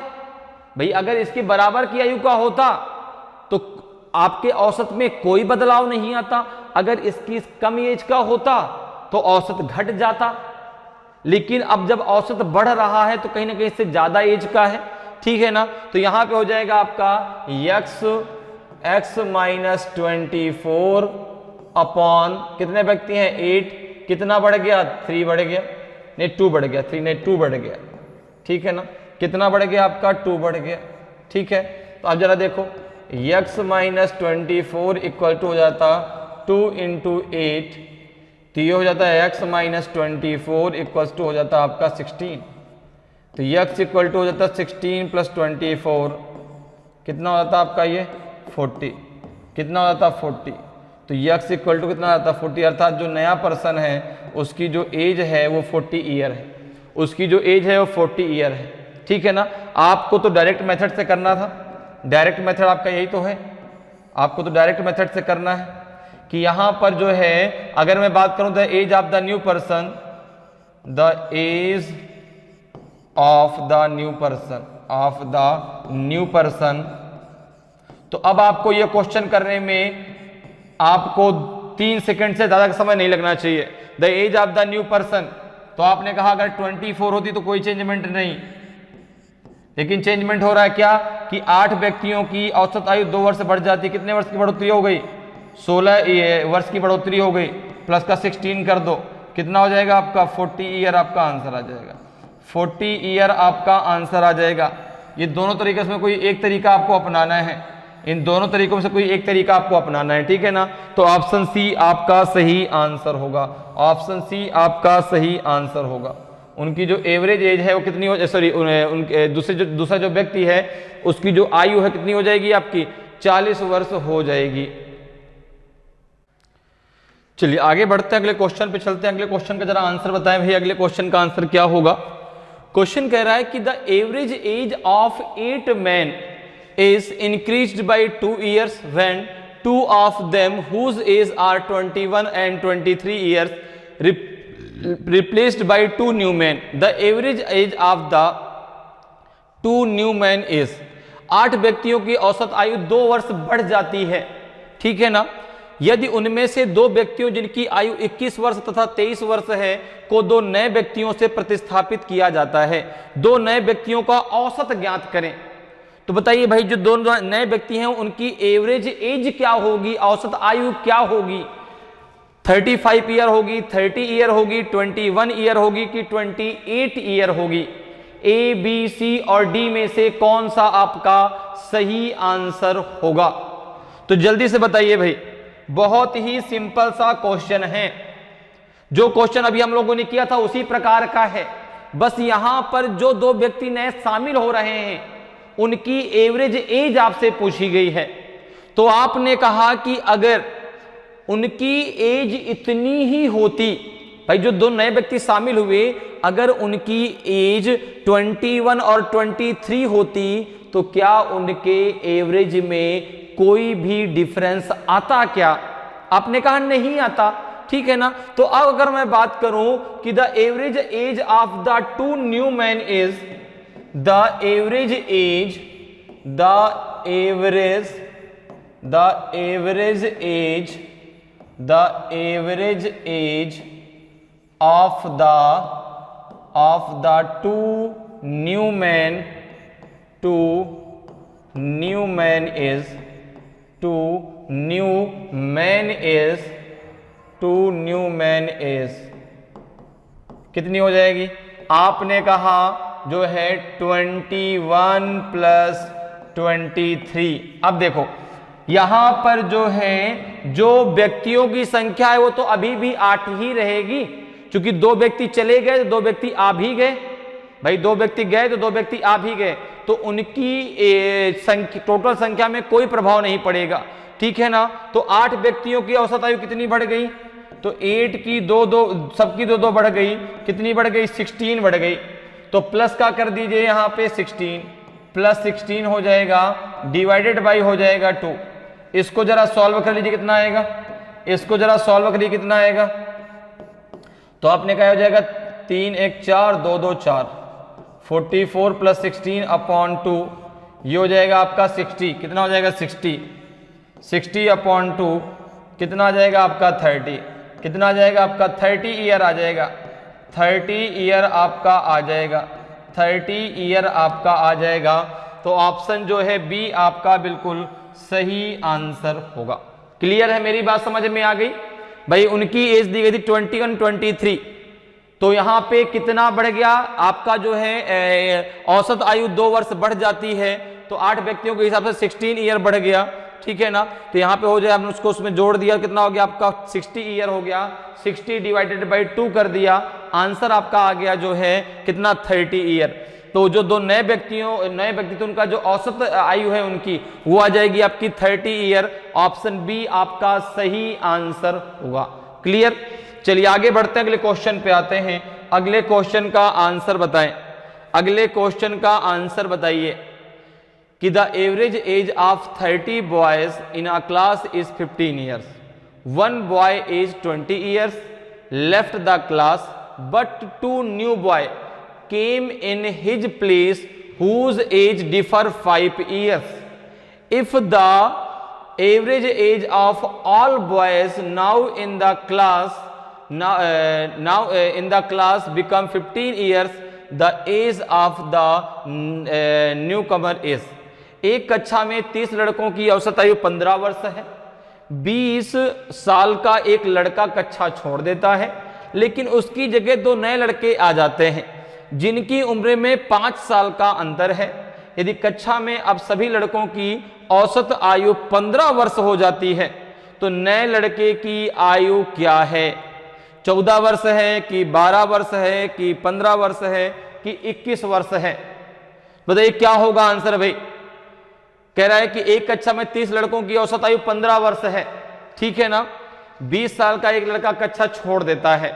भाई अगर इसके बराबर की आयु का होता तो आपके औसत में कोई बदलाव नहीं आता, अगर इसकी कम एज का होता तो औसत घट जाता। लेकिन अब जब औसत बढ़ रहा है तो कहीं ना कहीं इससे ज्यादा एज का है, ठीक है ना। तो यहां पे हो जाएगा आपका x -24 अपॉन कितने व्यक्ति हैं 8, कितना बढ़ गया 3 बढ़ गया, नहीं 2 बढ़ गया, 3 नहीं 2 बढ़ गया, ठीक है ना। कितना बढ़ गया आपका 2 बढ़ गया, ठीक है। तो आप जरा देखो x -24 इक्वल टू हो जाता 2 × 8, तो ये हो जाता है x -24 इक्वल टू हो जाता आपका 16। तो x इक्वल टू हो जाता 16 + 24, कितना हो जाता आपका ये 40, कितना हो जाता 40। तो x इक्वल टू कितना आता 40, अर्थात जो नया पर्सन है उसकी जो एज है वो 40 ईयर है, उसकी जो एज है वो 40 ईयर है, ठीक है ना। आपको तो डायरेक्ट मेथड से करना था, डायरेक्ट मेथड आपका यही तो है, आपको तो डायरेक्ट मेथड से करना है कि यहां पर जो है अगर मैं बात करूं the age of the new person, the age of the new person, of the new person. तो अब आपको यह क्वेश्चन करने में आपको 3 सेकंड से ज्यादा समय नहीं लगना चाहिए। The age of the new person, तो आपने कहा अगर 24 होती तो कोई चेंजमेंट नहीं, लेकिन चेंजमेंट हो रहा है क्या कि 8 व्यक्तियों की औसत आयु 2 वर्ष बढ़ जाती। कितने वर्ष की बढ़ोतरी हो गई, 16 वर्ष की बढ़ोतरी हो गई, प्लस का 16 कर दो, कितना हो जाएगा आपका 40 ईयर आपका आंसर आ जाएगा, 40 ईयर आपका आंसर आ जाएगा। ये दोनों तरीके से कोई एक तरीका आपको अपनाना है, इन दोनों तरीकों में से कोई एक तरीका आपको अपनाना है, ठीक है ना। तो ऑप्शन सी आपका सही आंसर होगा, ऑप्शन सी आपका सही आंसर होगा। उनकी जो एवरेज एज है वो कितनी हो, सॉरी उनके दूसरा जो व्यक्ति है उसकी जो आयु है कितनी हो जाएगी आपकी 40 वर्ष हो जाएगी। चलिए आगे बढ़ते हैं, अगले क्वेश्चन पे चलते हैं। अगले क्वेश्चन का जरा आंसर बताएं भाई, अगले क्वेश्चन का आंसर क्या होगा। क्वेश्चन कह रहा है कि the average age of 8 men is increased by 2 years when 2 of them whose age are 21 and 23 years replaced by 2 new men. The average age of the 2 new men is 8 व्यक्तियों की औसत आयु 2 वर्ष बढ़ जाती है, ठीक है ना। यदि उनमें से 2 व्यक्तियों जिनकी आयु 21 वर्ष तथा 23 वर्ष है को 2 नए व्यक्तियों से प्रतिस्थापित किया जाता है, 2 नए व्यक्तियों का औसत ज्ञात करें। तो बताइए भाई जो 2 नए व्यक्ति हैं उनकी एवरेज एज क्या होगी, औसत आयु क्या होगी। 35 ईयर होगी, 30 ईयर होगी, 21 ईयर होगी कि 28 ईयर होगी। ए बी सी और डी में से कौन सा आपका सही आंसर होगा। तो जल्दी से बताइए भाई, बहुत ही सिंपल सा क्वेश्चन है। जो क्वेश्चन अभी हम लोगों ने किया था उसी प्रकार का है, बस यहां पर जो 2 व्यक्ति नए शामिल हो रहे हैं उनकी एवरेज एज आपसे पूछी गई है। तो आपने कहा कि अगर उनकी एज इतनी ही होती, भाई जो 2 नए व्यक्ति शामिल हुए अगर उनकी एज 21 और 23 होती तो क्या उनके एवरेज में कोई भी डिफरेंस आता क्या। आपने कहा नहीं आता, ठीक है ना। तो अब अगर मैं बात करूं कि the average age of the 2 new man is the average age of the two new men is कितनी हो जाएगी। आपने कहा जो है 21 प्लस 23। अब देखो यहां पर जो है जो व्यक्तियों की संख्या है वो तो अभी भी 8 ही रहेगी, क्योंकि 2 व्यक्ति चले गए तो 2 व्यक्ति आ भी गए। भाई 2 व्यक्ति गए तो 2 व्यक्ति आ भी गए, तो उनकी टोटल संख्या में कोई प्रभाव नहीं पड़ेगा, ठीक है ना। तो 8 व्यक्तियों की औसत आयु कितनी बढ़ गई, तो 8 की 2 सबकी 2 बढ़ गई, कितनी बढ़ गई 16 बढ़ गई। तो प्लस का कर दीजिए यहां पे 16 प्लस 16 हो जाएगा डिवाइडेड बाई हो जाएगा 2। इसको जरा सॉल्व कर लीजिए कितना आएगा, इसको जरा सॉल्व करिए कितना आएगा। तो आपने कहा हो जाएगा 3 1 4 2 2 4 44 प्लस 16 अपॉन 2, ये हो जाएगा आपका 60। कितना हो जाएगा 60 अपॉन 2 कितना आ जाएगा आपका 30। कितना आ जाएगा आपका 30 ईयर आ जाएगा, 30 ईयर आपका आ जाएगा, 30 ईयर आपका आ जाएगा। तो ऑप्शन जो है बी आपका बिल्कुल सही आंसर होगा। क्लियर है, मेरी बात समझ में आ गई भाई। उनकी एज दी गई थी 21 23, तो यहां पे कितना बढ़ गया आपका जो है औसत आयु 2 वर्ष बढ़ जाती है, तो 8 व्यक्तियों के हिसाब से 16 ईयर बढ़ गया, ठीक है ना। तो यहाँ पे हो जाए हमने उसको उसमें जोड़ दिया, कितना हो गया आपका 60 ईयर हो गया, 60 डिवाइडेड बाई 2 कर दिया, आंसर आपका आ गया जो है कितना 30 ईयर। तो जो 2 नए व्यक्ति तो उनका जो औसत आयु है उनकी वो आ जाएगी आपकी 30 ईयर। ऑप्शन बी आपका सही आंसर होगा। क्लियर, चलिए आगे बढ़ते हैं, अगले क्वेश्चन पे आते हैं। अगले क्वेश्चन का आंसर बताएं, अगले क्वेश्चन का आंसर बताइए कि the average age of 30 boys in a class is 15 years, 1 boy is 20 years left the class but 2 new boy came in his place whose age differ 5 years. If the average age of all boys now in the class become 15 years, the age of the newcomer is। एक कक्षा में 30 लड़कों की औसत आयु 15 वर्ष है, 20 साल का एक लड़का कक्षा छोड़ देता है, लेकिन उसकी जगह 2 नए लड़के आ जाते हैं जिनकी उम्र में 5 साल का अंतर है। यदि कक्षा में अब सभी लड़कों की औसत आयु 15 वर्ष हो जाती है तो नए लड़के की आयु क्या है। 14 वर्ष है कि 12 वर्ष है कि 15 वर्ष है कि 21 वर्ष है? बताइए क्या होगा आंसर भाई। कह रहा है कि एक कक्षा में 30 लड़कों की औसत आयु 15 वर्ष है, ठीक है ना। 20 साल का एक लड़का कक्षा छोड़ देता है,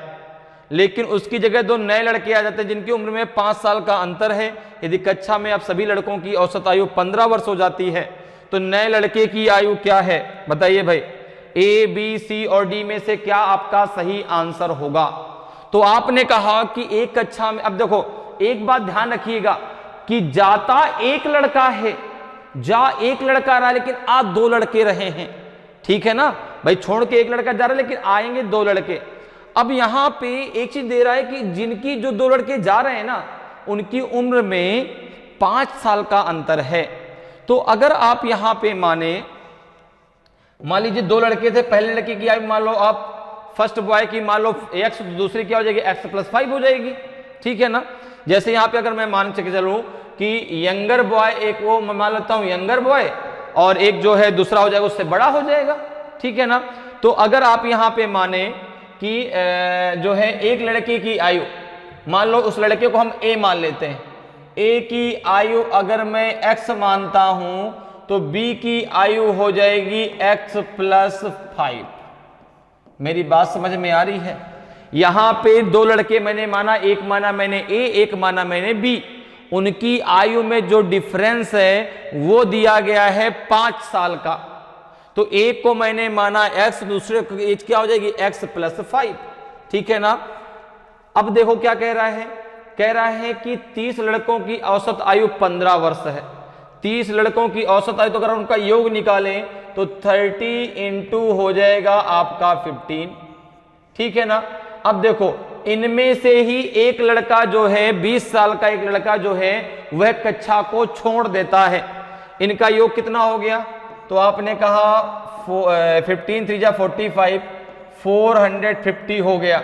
लेकिन उसकी जगह 2 नए लड़के आ जाते हैं जिनकी उम्र में 5 साल का अंतर है। यदि कक्षा में अब सभी लड़कों की औसत आयु 15 वर्ष हो जाती है तो नए लड़के की आयु क्या है? बताइए भाई, ए, बी, सी और डी में से क्या आपका सही आंसर होगा? तो आपने कहा कि एक कक्षा में, अब देखो एक बात ध्यान रखिएगा कि जाता एक लड़का है, जा एक लड़का रहा लेकिन आ 2 लड़के रहे हैं, ठीक है ना भाई। छोड़ के एक लड़का जा रहा है लेकिन आएंगे 2 लड़के। अब यहां पे एक चीज दे रहा है कि जिनकी जो 2 लड़के जा रहे हैं ना, उनकी उम्र में 5 साल का अंतर है। तो अगर आप यहां पे मान लीजिए 2 लड़के थे, पहले लड़के की आयु मान लो आप फर्स्ट बॉय की मान लो x, तो दूसरी क्या हो जाएगी x+5 हो जाएगी, ठीक है ना। जैसे यहां पे अगर मैं मान के चलूं कि यंगर बॉय, एक वो मान लेता हूं यंगर बॉय, और एक जो है दूसरा हो जाएगा उससे बड़ा हो जाएगा, ठीक है ना। तो अगर आप यहां पे माने कि जो है एक लड़के की आयु, मान लो उस लड़के को हम a मान लेते हैं, a की आयु अगर मैं x मानता हूं तो b की आयु हो जाएगी x+5। मेरी बात समझ में आ रही है? यहां पे 2 लड़के मैंने माना, एक माना मैंने a, एक माना मैंने b। उनकी आयु में जो डिफरेंस है वो दिया गया है 5 साल का। तो एक को मैंने माना x, दूसरे की एज क्या हो जाएगी x+5, ठीक है ना। अब देखो क्या कह रहा है, कह रहा है कि 30 लड़कों की औसत आयु 15 वर्ष है। 30 लड़कों की औसत आयु तो अगर उनका योग निकालें तो 30 इंटू हो जाएगा आपका 15, ठीक है ना। अब देखो इनमें से ही एक लड़का जो है 20 साल का एक लड़का जो है वह कक्षा को छोड़ देता है। इनका योग कितना हो गया? तो आपने कहा 15 3 जा 45, 450 हो गया।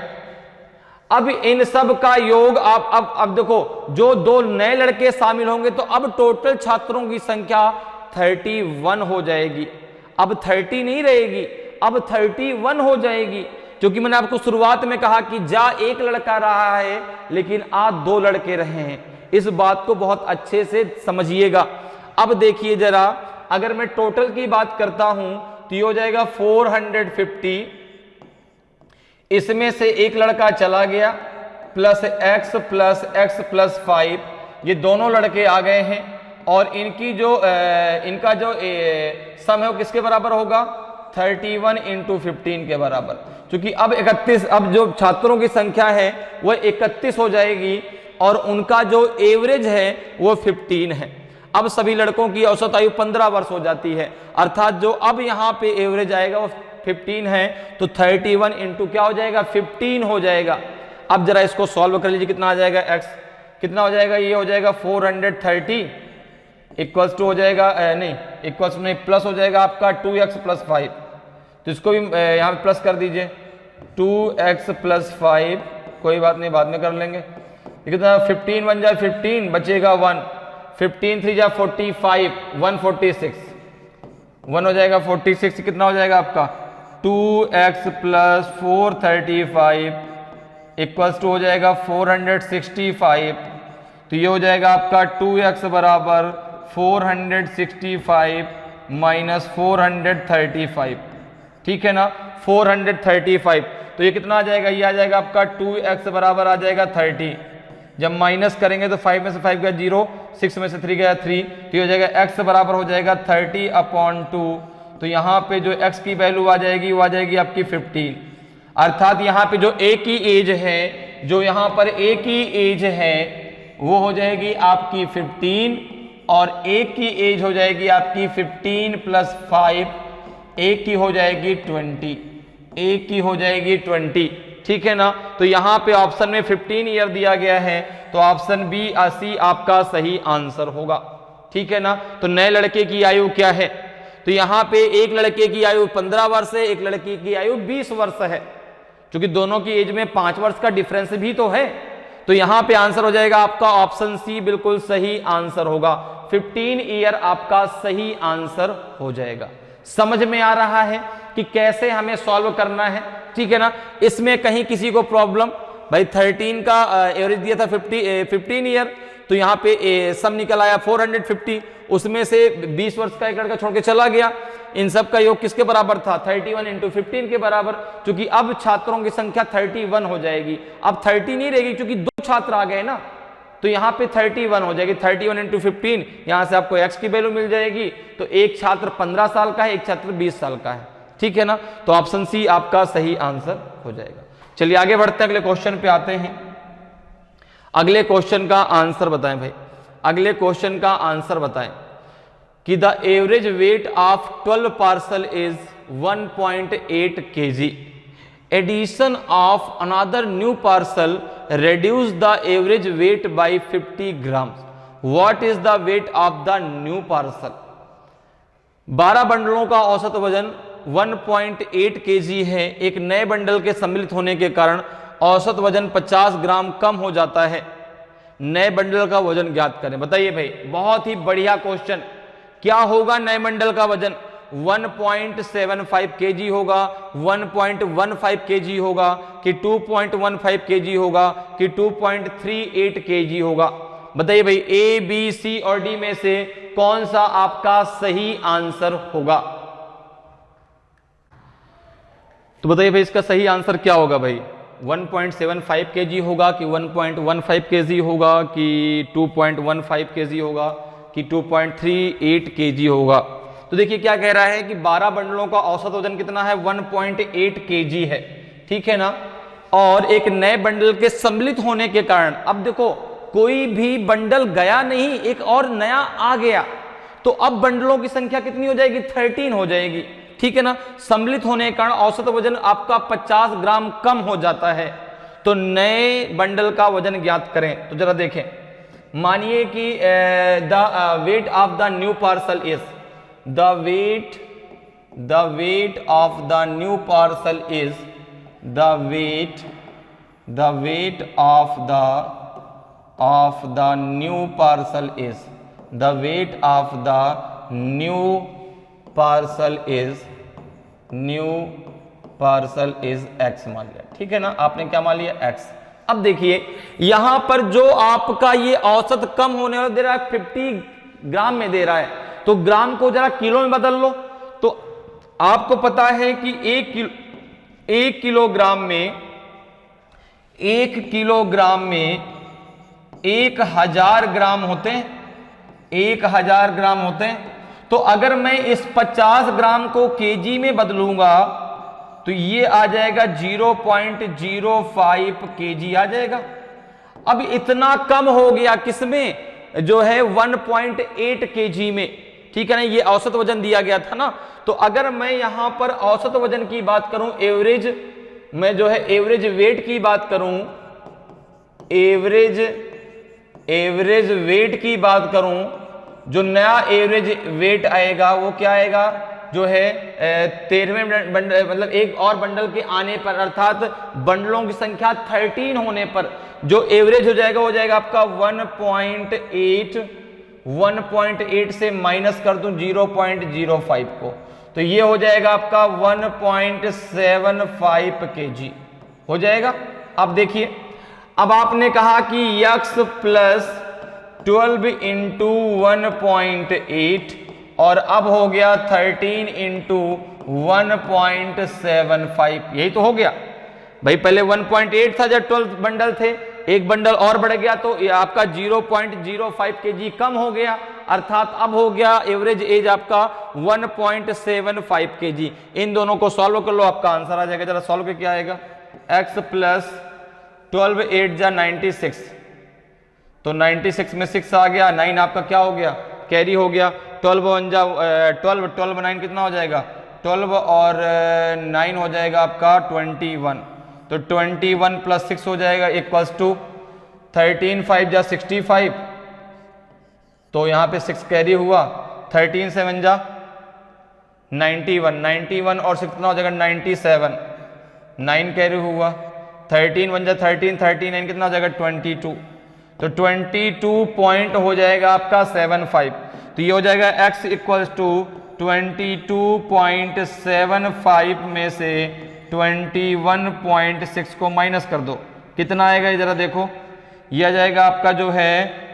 अब इन सब का योग आप अब देखो जो 2 नए लड़के शामिल होंगे तो अब टोटल छात्रों की संख्या 31 हो जाएगी। अब 30 नहीं रहेगी, अब 31 हो जाएगी, क्योंकि मैंने आपको शुरुआत में कहा कि जा एक लड़का रहा है लेकिन आ 2 लड़के रहे हैं। इस बात को बहुत अच्छे से समझिएगा। अब देखिए जरा, अगर मैं टोटल की बात करता हूं तो ये हो जाएगा 450, इसमें से एक लड़का चला गया प्लस x+5, ये दोनों लड़के आ गए हैं और इनकी जो इनका जो सम है वो किसके बराबर होगा? 31 इंटू 15 के बराबर। क्योंकि अब 31, अब जो छात्रों की संख्या है वह 31 हो जाएगी और उनका जो एवरेज है वो 15 है। अब सभी लड़कों की औसत आयु 15 वर्ष हो जाती है, अर्थात जो अब यहाँ पे एवरेज आएगा वो 15 है। तो 31 इंटू क्या हो जाएगा? 15 हो जाएगा। अब जरा इसको सॉल्व कर लीजिए, कितना आ जाएगा? x कितना हो जाएगा? ये हो जाएगा 430 इक्वल्स टू हो जाएगा नहीं इक्वल्स नहीं प्लस हो जाएगा आपका 2x+5। तो इसको भी यहाँ पे प्लस कर दीजिए, 2x+5, कोई बात नहीं बाद में कर लेंगे। कितना 15 बन जाए 15, बचेगा 1, 15 3 जा 45, 146, 1 हो जाएगा 46। कितना हो जाएगा आपका? 2x+435 इक्वल्स टू हो जाएगा 465। तो ये हो जाएगा आपका 2x बराबर 465 माइनस 435, ठीक है ना, 435। तो ये कितना आ जाएगा? ये आ जाएगा आपका 2x बराबर आ जाएगा 30। जब माइनस करेंगे तो 5 में से 5 गया 0, 6 में से 3 गया 3, तो ये हो जाएगा x बराबर हो जाएगा 30/2। तो यहाँ पे जो x की वैल्यू आ जाएगी वो आ जाएगी आपकी 15। अर्थात यहाँ पे जो a की एज है, जो यहाँ पर a की एज है वो हो जाएगी आपकी 15 और a की एज हो जाएगी आपकी 15 + 5, a की हो जाएगी 20, a की हो जाएगी 20, ठीक है ना। तो यहाँ पे ऑप्शन में 15 ईयर दिया गया है, तो ऑप्शन बी सी आपका सही आंसर होगा, ठीक है ना। तो नए लड़के की आयु क्या है? तो यहाँ पे एक लड़के की आयु 15 वर्ष है, एक लड़की की आयु 20 वर्ष है, क्योंकि दोनों की एज में 5 वर्ष का डिफरेंस भी तो है। तो यहाँ पे आंसर हो जाएगा आपका ऑप्शन सी बिल्कुल सही आंसर होगा। 15 ईयर आपका सही आंसर हो जाएगा। समझ में आ रहा है कि कैसे हमें सॉल्व करना है? ठीक है ना। इसमें कहीं किसी को प्रॉब्लम, भाई 13 का एवरेज दिया था 15 ईयर, तो यहाँ पे सम निकल आया 450, उसमें से 20 वर्ष का एक लड़का छोड़ के चला गया। इन सब का योग किसके बराबर था? 31 इंटू 15 के बराबर, क्योंकि अब छात्रों की संख्या 31 हो जाएगी, अब 30 नहीं रहेगी क्योंकि 2 छात्र आ गए ना, तो यहाँ पे 31 हो जाएगी। 31 इंटू 15, यहाँ से आपको x की वैल्यू मिल जाएगी, तो एक छात्र 15 साल का है, एक छात्र 20 साल का है, ठीक है ना। तो ऑप्शन सी आपका सही आंसर हो जाएगा। चलिए आगे बढ़ते हैं, अगले क्वेश्चन पे आते हैं। अगले क्वेश्चन का आंसर बताएं भाई, अगले क्वेश्चन का आंसर बताएं कि the average weight of 12 parcel is 1.8 kg. Addition of another new parcel reduce the average weight by 50 grams. What is the weight of the new parcel? 12 बंडलों का औसत वजन 1.8 kg है। एक नए बंडल के सम्मिलित होने के कारण औसत वजन 50 ग्राम कम हो जाता है। नए बंडल का वजन ज्ञात करें। बताइए भाई, बहुत ही बढ़िया क्वेश्चन। क्या होगा नए बंडल का वजन? 1.75 kg होगा, 1.15 kg होगा, कि 2.15 kg होगा, कि 2.38 kg होगा? बताइए भाई, ए बी सी और डी में से कौन सा आपका सही आंसर होगा? तो बताइए भाई, इसका सही आंसर क्या होगा भाई? 1.75 kg होगा, कि 1.15 kg होगा, कि 2.15 kg होगा, कि 2.38 kg होगा? तो देखिए क्या कह रहा है कि 12 बंडलों का औसत वजन कितना है? 1.8 kg है, ठीक है ना। और एक नए बंडल के सम्मिलित होने के कारण, अब देखो कोई भी बंडल गया नहीं, एक और नया आ गया, तो अब बंडलों की संख्या कितनी हो जाएगी? 13 हो जाएगी, ठीक है ना। सम्मिलित होने के कारण औसत वजन आपका 50 ग्राम कम हो जाता है। तो नए बंडल का वजन ज्ञात करें। तो जरा देखें, मानिए कि the weight of the new parcel is, the weight of the new parcel is, the weight of the new parcel is, the weight of the new parcel is x मान लिया, ठीक है ना। आपने क्या मान लिया? x। अब देखिए यहां पर जो आपका ये औसत कम होने वाला दे रहा है 50 ग्राम में दे रहा है, तो ग्राम को जरा किलो में बदल लो। तो आपको पता है कि एक किलोग्राम में 1000 ग्राम होते हैं, 1000 ग्राम होते हैं। तो अगर मैं इस 50 ग्राम को केजी में बदलूंगा तो ये आ जाएगा 0.05 केजी आ जाएगा। अब इतना कम हो गया किसमें? जो है 1.8 केजी में, ठीक है ना। ये औसत वजन दिया गया था ना। तो अगर मैं यहां पर औसत वजन की बात करूं, एवरेज, मैं जो है एवरेज वेट की बात करूं, एवरेज वेट की बात करूं, जो नया एवरेज वेट आएगा वो क्या आएगा? जो है 13वें बंडल, मतलब एक और बंडल के आने पर, अर्थात बंडलों की संख्या 13 होने पर जो एवरेज हो जाएगा वो जाएगा आपका 1.8 से माइनस कर दूं 0.05 को, तो ये हो जाएगा आपका 1.75 kg हो जाएगा। अब देखिए, अब आपने कहा कि x प्लस 12 इंटू 1.8 और अब हो गया 13 इंटू 1.75, यही तो हो गया भाई। पहले 1.8 था जब 12 बंडल थे, एक बंडल और बढ़ गया तो ये आपका 0.05 kg कम हो गया, अर्थात अब हो गया एवरेज एज आपका 1.75 kg। इन दोनों को सॉल्व कर लो, आपका आंसर आ जाएगा। जरा सॉल्व करके क्या आएगा? x प्लस 12 8 जा 96, तो 96 में 6 आ गया, 9 आपका क्या हो गया? कैरी हो गया। 12 9 कितना हो जाएगा? 12 और 9 हो जाएगा आपका 21, तो 21 प्लस 6 हो जाएगा इक्वल्स टू 13 5 जा 65, तो यहाँ पे 6 कैरी हुआ, 13 7 जा 91 और 6 कितना हो जाएगा? 97, 9 कैरी हुआ, 13 1 जा 13, 39 कितना हो जाएगा? 22, तो 22 पॉइंट हो जाएगा आपका 75, तो ये हो जाएगा x इक्वल्स टू 22.75 में से 21.6 को माइनस कर दो, कितना आएगा ये जरा देखो, ये आ जाएगा आपका जो है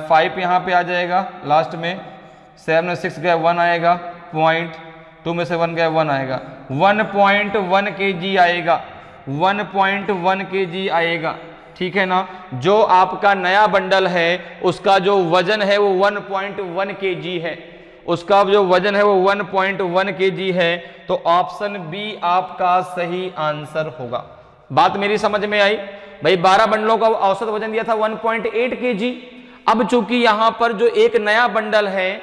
5 यहाँ पे आ जाएगा लास्ट में, 7 में 6 गया 1 आएगा, 0.2 में से 1 गया 1 आएगा, 1.1 kg आएगा, 1.1 kg आएगा। ठीक है ना, जो आपका नया बंडल है उसका जो वजन है वो 1.1 kg है, उसका जो वजन है वो 1.1 kg है। तो ऑप्शन बी आपका सही आंसर होगा। बात मेरी समझ में आई भाई? 12 बंडलों का औसत वजन दिया था 1.8 kg। अब चूंकि यहां पर जो एक नया बंडल है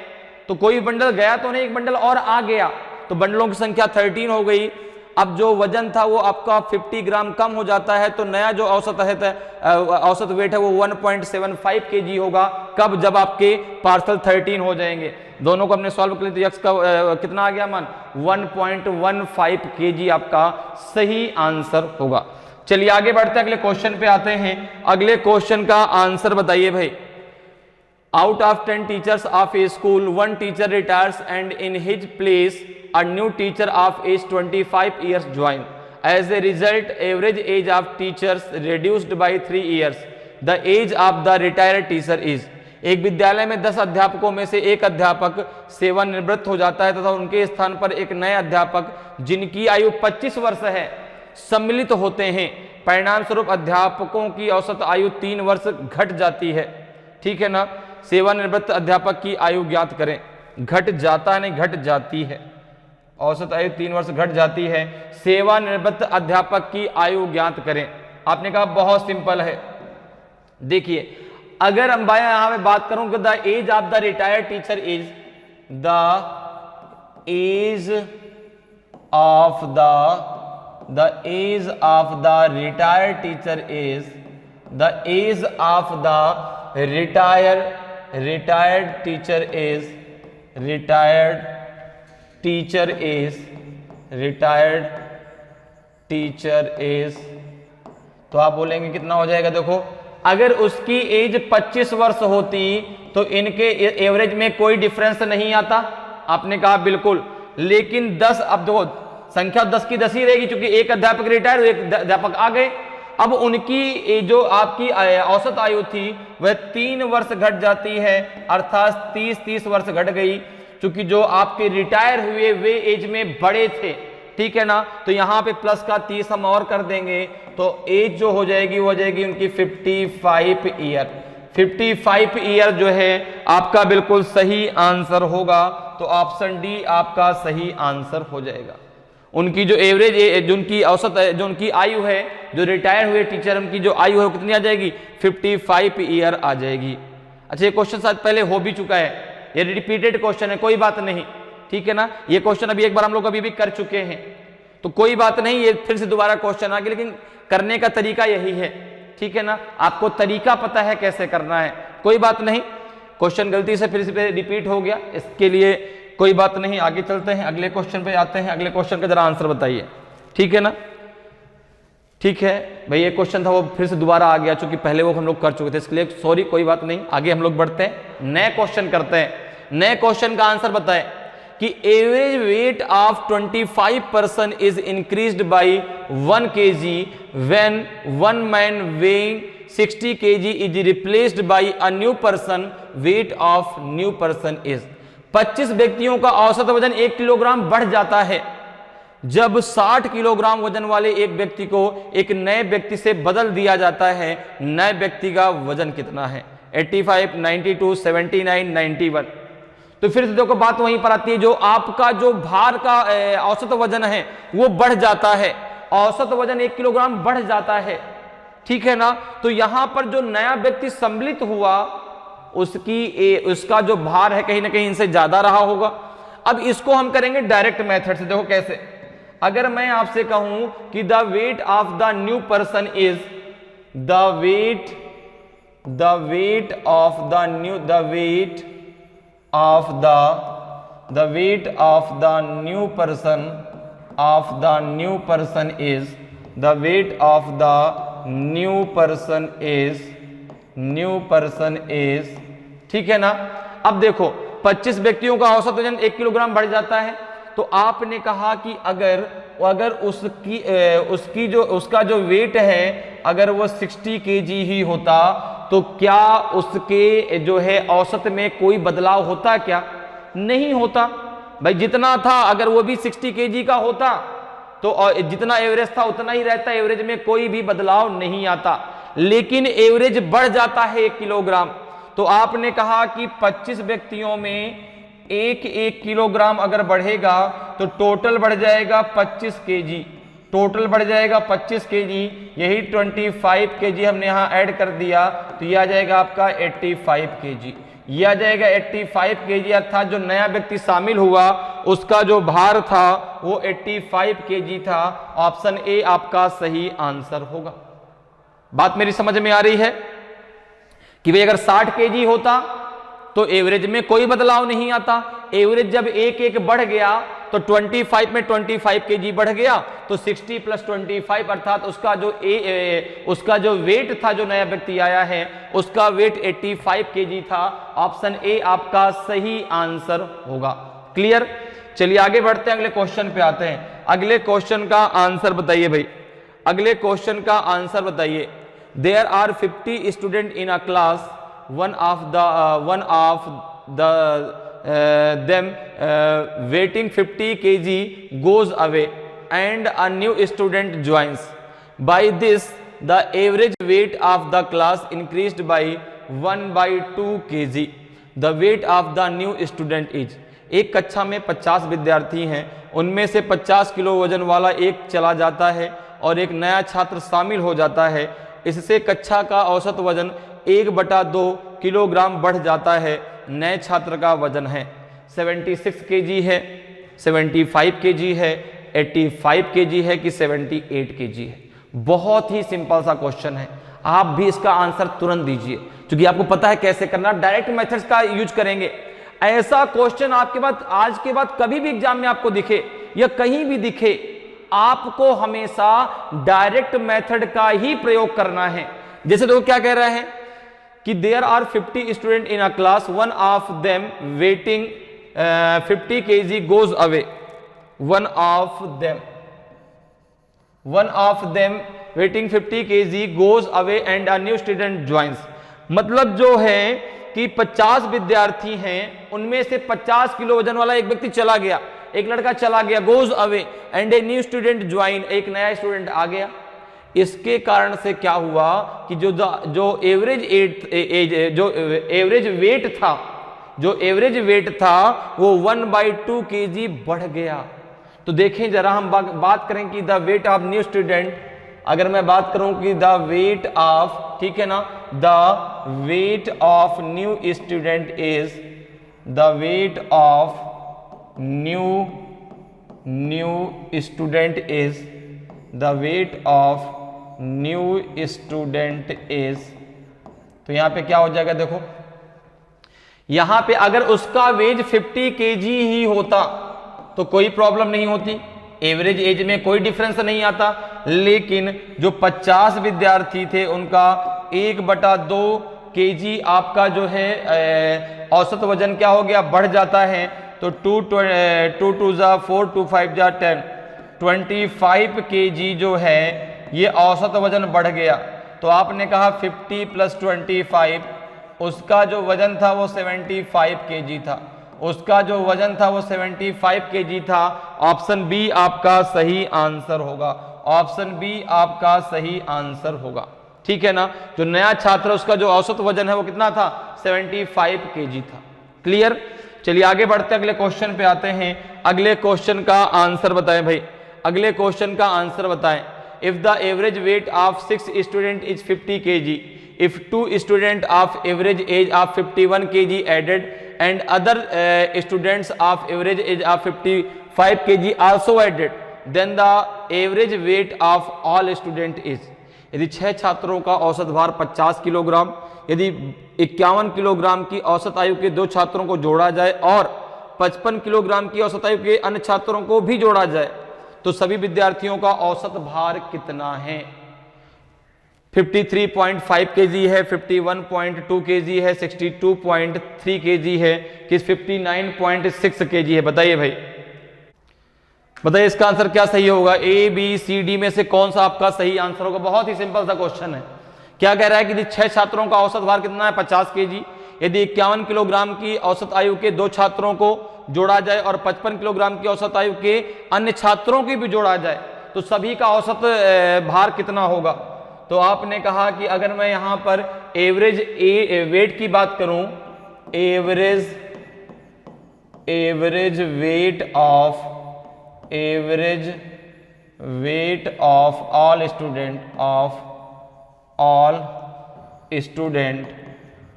तो कोई बंडल गया तो नहीं, एक बंडल और आ गया, तो बंडलों की संख्या 13 हो गई। अब जो वजन था वो आपका 50 ग्राम कम हो जाता है, तो नया जो औसत वेट है वो 1.75 kg होगा। कब? जब आपके पार्सल 13 हो जाएंगे। दोनों को हमने सॉल्व कर लिया तो एक्स का कितना आ गया मान? 1.15 kg आपका सही आंसर होगा। चलिए आगे बढ़ते हैं, अगले क्वेश्चन पे आते हैं। अगले क्वेश्चन का आंसर बताइए भाई। Out of 10 teachers of a school, 1 teacher retires and in his place a new teacher of age 25 years join. As a result, average age of teachers reduced by 3 years. The age of the retired teacher is. एक विद्यालय में 10 अध्यापकों में से एक अध्यापक सेवानिवृत्त हो जाता है तथा उनके स्थान पर एक नए अध्यापक जिनकी आयु 25 वर्ष है सम्मिलित होते हैं। परिणाम स्वरूप अध्यापकों की औसत आयु 3 वर्ष घट जाती है। ठीक है ना, सेवानिवृत्त अध्यापक की आयु ज्ञात करें। घट जाता नहीं, घट जाती है। औसत आयु 3 वर्ष घट जाती है। सेवानिवृत्त अध्यापक की आयु ज्ञात करें। आपने कहा बहुत सिंपल है। देखिए, अगर हम भाई यहां में बात करूं कि the age of the retired teacher is, the age of the retired teacher is, the age of the retired teacher is, retired teacher is, तो आप बोलेंगे कितना हो जाएगा? देखो, अगर उसकी एज 25 वर्ष होती तो इनके एवरेज में कोई डिफरेंस नहीं आता। आपने कहा बिल्कुल, लेकिन 10, अब देखो संख्या 10 की 10 ही रहेगी क्योंकि एक अध्यापक रिटायर हुए, एक अध्यापक आ गए। अब उनकी जो आपकी औसत आयु थी वह 3 वर्ष घट जाती है, अर्थात 30 वर्ष घट गई, क्योंकि जो आपके रिटायर हुए वे एज में बड़े थे। ठीक है ना, तो यहां पे प्लस का 30 हम और कर देंगे तो एज जो हो जाएगी वो हो जाएगी उनकी 55 ईयर। 55 ईयर जो है आपका बिल्कुल सही आंसर होगा। तो ऑप्शन डी आपका सही आंसर हो जाएगा। उनकी जो एवरेज, जो उनकी औसत, जो उनकी आयु है, जो रिटायर हुए टीचर उनकी जो आयु है वो कितनी आ जाएगी? 55 ईयर आ जाएगी। अच्छा, ये क्वेश्चन शायद पहले हो भी चुका है, ये रिपीटेड क्वेश्चन है, कोई बात नहीं। ठीक है ना, ये क्वेश्चन अभी एक बार हम लोग अभी भी कर चुके हैं, तो कोई बात नहीं, ये फिर से दोबारा क्वेश्चन आ गया, लेकिन करने का तरीका यही है। ठीक है ना, आपको तरीका पता है कैसे करना है, कोई बात नहीं। क्वेश्चन गलती से फिर से रिपीट हो गया, इसके लिए कोई बात नहीं। आगे चलते हैं, अगले क्वेश्चन पे आते हैं। अगले क्वेश्चन का जरा आंसर बताइए। ठीक है ना, ठीक है भाई, ये क्वेश्चन था वो फिर से दोबारा आ गया, चूंकि पहले वो हम लोग कर चुके थे, इसके लिए सॉरी, कोई बात नहीं। आगे हम लोग बढ़ते हैं, नए क्वेश्चन करते हैं। नए क्वेश्चन का आंसर बताएं कि average weight of 25% is increased by 1 kg when 1 man weighing 60 kg is replaced by a new person. Weight of new person is. 25 व्यक्तियों का औसत वजन 1 किलोग्राम बढ़ जाता है जब 60 किलोग्राम वजन वाले एक व्यक्ति को एक नए व्यक्ति से बदल दिया जाता है। नए व्यक्ति का वजन कितना है? 85, 92, 79, 91। तो फिर से देखो बात वहीं पर आती है, जो आपका जो भार का औसत वजन है वो बढ़ जाता है, औसत वजन 1 किलोग्राम बढ़ जाता है। ठीक है ना, तो यहां पर जो नया व्यक्ति सम्मिलित हुआ उसका जो भार है कहीं ना कहीं इनसे ज्यादा रहा होगा। अब इसको हम करेंगे डायरेक्ट मेथड से। देखो कैसे, अगर मैं आपसे कहूं कि the weight of the new person is, the weight of the new person is, the weight of the new person is. ठीक है ना, अब देखो 25 व्यक्तियों का औसत वजन 1 किलोग्राम बढ़ जाता है, तो आपने कहा कि अगर उसका जो वेट है अगर वो 60 kg ही होता तो क्या उसके जो है औसत में कोई बदलाव होता क्या? नहीं होता भाई। जितना था अगर वो भी 60 kg का होता तो जितना एवरेज था उतना ही रहता, एवरेज में कोई भी बदलाव नहीं आता। लेकिन एवरेज बढ़ जाता है 1 किलोग्राम। तो आपने कहा कि 25 व्यक्तियों में 1 किलोग्राम अगर बढ़ेगा तो टोटल बढ़ जाएगा 25 kg, टोटल बढ़ जाएगा 25 kg। यही 25 kg हमने यहां ऐड कर दिया तो यह आ जाएगा आपका 85 kg। यह आ जाएगा 85 kg, अर्थात जो नया व्यक्ति शामिल हुआ उसका जो भार था वो 85 kg था। ऑप्शन ए आपका सही आंसर होगा। बात मेरी समझ में आ रही है कि भाई अगर 60 kg होता तो एवरेज में कोई बदलाव नहीं आता। एवरेज जब एक बढ़ गया तो 25 में 25 kg बढ़ गया तो 60 + 25 अर्थात उसका जो वेट था, जो नया व्यक्ति आया है उसका वेट 85 kg था। ऑप्शन ए आपका सही आंसर होगा। क्लियर? चलिए आगे बढ़ते हैं, अगले क्वेश्चन पे आते हैं। अगले क्वेश्चन का आंसर बताइए भाई, अगले क्वेश्चन का आंसर बताइए। There are 50 student in a class, one of them weighing 50 kg goes away and a new student joins. By this the average weight of the class increased by 1/2 kg. The weight of the new student is, एक कक्षा में 50 विद्यार्थी हैं, उनमें से 50 kilo वजन वाला एक चला जाता है और एक नया छात्र शामिल हो जाता है। इससे कक्षा का औसत वजन 1/2 किलोग्राम बढ़ जाता है। नए छात्र का वजन है 76 kg है, 75 kg है, 85 kg है कि 78 kg है। बहुत ही सिंपल सा क्वेश्चन है, आप भी इसका आंसर तुरंत दीजिए क्योंकि आपको पता है कैसे करना। डायरेक्ट मेथड्स का यूज करेंगे। ऐसा क्वेश्चन आपके बाद आज के बाद कभी भी एग्जाम में आपको दिखे या कहीं भी दिखे, आपको हमेशा डायरेक्ट मेथड का ही प्रयोग करना है। जैसे देखो क्या कह रहा है कि there are 50 student in a class, one of them weighting 50 kg goes away. One of them weighting 50 kg goes away and a new student joins. मतलब जो है कि 50 विद्यार्थी हैं, उनमें से 50 किलो वजन वाला एक व्यक्ति चला गया, एक लड़का चला गया, goes away and a new student join, एक नया स्टूडेंट आ गया। इसके कारण से क्या हुआ कि जो एवरेज वेट था वो 1/2 kg बढ़ गया। तो देखें जरा, हम बात करें कि the weight of new student, अगर मैं बात करूं कि द वेट ऑफ, ठीक है ना, the weight of new student is, the weight of new student is, the weight of new student is, तो यहां पे क्या हो जाएगा देखो, यहां पे अगर उसका वेट 50 kg ही होता तो कोई प्रॉब्लम नहीं होती, एवरेज एज में कोई डिफरेंस नहीं आता। लेकिन जो 50 विद्यार्थी थे उनका 1/2 kg आपका जो है औसत वजन क्या हो गया, बढ़ जाता है। तो 2 2 4 2 5 10, 25 kg जो है ये औसत वजन बढ़ गया। तो आपने कहा 50 + 25, उसका जो वजन था वो 75 kg था, उसका जो वजन था वो 75 kg था। ऑप्शन बी आपका सही आंसर होगा। ऑप्शन बी आपका सही आंसर होगा, ठीक है ना। जो नया छात्र उसका जो औसत वजन है वो कितना था, 75 kg था। क्लियर? चलिए आगे बढ़ते हैं, अगले क्वेश्चन पे आते हैं। अगले क्वेश्चन का आंसर बताएं भाई, अगले क्वेश्चन का आंसर बताएं। If the average weight of 6 student is 50 kg, if 2 student of average age of 51 kg added and other students of average age of 55 kg also added, then the average weight of all student is। यदि 6 छात्रों का औसत भार 50 kilogram, यदि 51 kilogram की औसत आयु के 2 छात्रों को जोड़ा जाए और 55 किलोग्राम की औसत आयु के अन्य छात्रों को भी जोड़ा जाए तो सभी विद्यार्थियों का औसत भार कितना है। 53.5 kg है, 51.2 kg है, 62.3 kg है कि 59.6 kg है, बताइए भाई। बताइए इसका आंसर क्या सही होगा? ए बी सी डी में से कौन सा आपका सही आंसर होगा? बहुत ही सिंपल सा क्वेश्चन है। क्या कह रहा है कि यदि 6 छात्रों का औसत भार कितना है? 50 केजी। यदि 51 किलोग्राम की औसत आयु के 2 छात्रों को जोड़ा जाए और 55 किलोग्राम की औसत आयु के अन्य छात्रों की भी जोड़ा जाए तो सभी का औसत भार कितना होगा? तो आपने कहा कि अगर मैं यहां पर एवरेज वेट की बात करूं, average weight of all student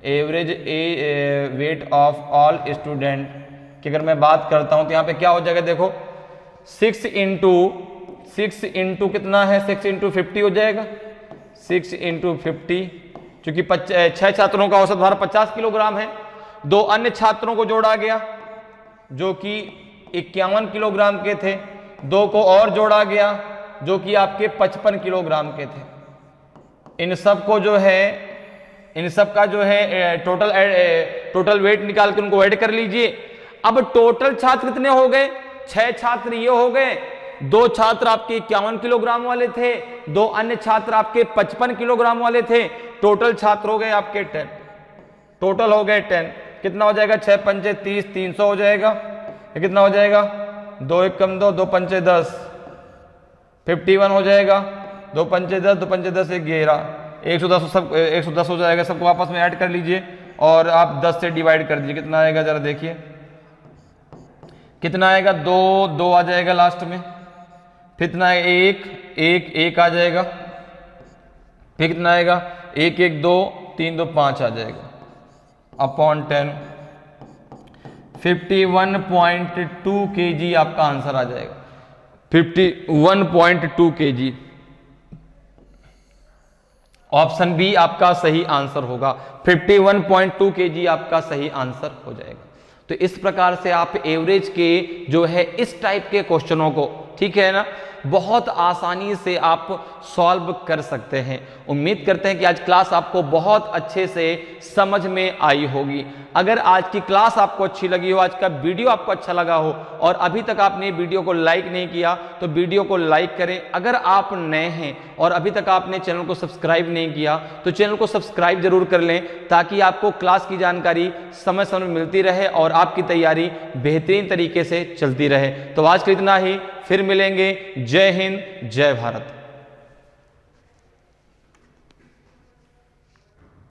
average weight of all student की अगर मैं बात करता हूं तो यहां पे क्या हो जाएगा? देखो 6 इंटू कितना है? 6 इंटू 50 हो जाएगा। 6 इंटू 50, चूंकि 6 छात्रों का औसत भार 50 किलोग्राम है, 2 अन्य छात्रों को जोड़ा गया जो कि 51 किलोग्राम के थे, 2 को और जोड़ा गया जो कि आपके 55 किलोग्राम के थे। इन सब को जो है, इन सब का जो है टोटल वेट निकाल के उनको ऐड कर लीजिए। अब टोटल छात्र कितने हो गए? 6 छात्र ये हो गए, 2 छात्र आपके 51 किलोग्राम वाले थे, 2 अन्य छात्र आपके 55 किलोग्राम वाले थे। टोटल छात्र हो गए आपके 10। टोटल हो गए 10। कितना हो जाएगा? 6 पंचे 30, 300 हो जाएगा। ये कितना हो जाएगा? 2 एक कम 2, 2 पंचे 10, 51 हो जाएगा। 2 पंचे 10, 2 पंचे 10, 11, 110, सब 110 हो जाएगा। सबको आपस में ऐड कर लीजिए और आप 10 से डिवाइड कर दीजिए। कितना आएगा जरा देखिए, कितना आएगा? 2 2 आ जाएगा लास्ट में। फिर कितना है? 1 1 आ जाएगा। फिर कितना आएगा? 1 1 2 3 2 5 आ जाएगा अपॉन 10। 51.2 kg आपका आंसर आ जाएगा। 51.2 kg ऑप्शन बी आपका सही आंसर होगा। 51.2 kg आपका सही आंसर हो जाएगा। तो इस प्रकार से आप एवरेज के जो है इस टाइप के क्वेश्चनों को, ठीक है ना, बहुत आसानी से आप सॉल्व कर सकते हैं। उम्मीद करते हैं कि आज क्लास आपको बहुत अच्छे से समझ में आई होगी। अगर आज की क्लास आपको अच्छी लगी हो, आज का वीडियो आपको अच्छा लगा हो और अभी तक आपने वीडियो को लाइक नहीं किया तो वीडियो को लाइक करें। अगर आप नए हैं और अभी तक आपने चैनल को सब्सक्राइब नहीं किया तो चैनल को सब्सक्राइब जरूर कर लें ताकि आपको क्लास की जानकारी समय समय मिलती रहे और आपकी तैयारी बेहतरीन तरीके से चलती रहे। तो आज के इतना ही, फिर मिलेंगे। जय हिंद, जय भारत।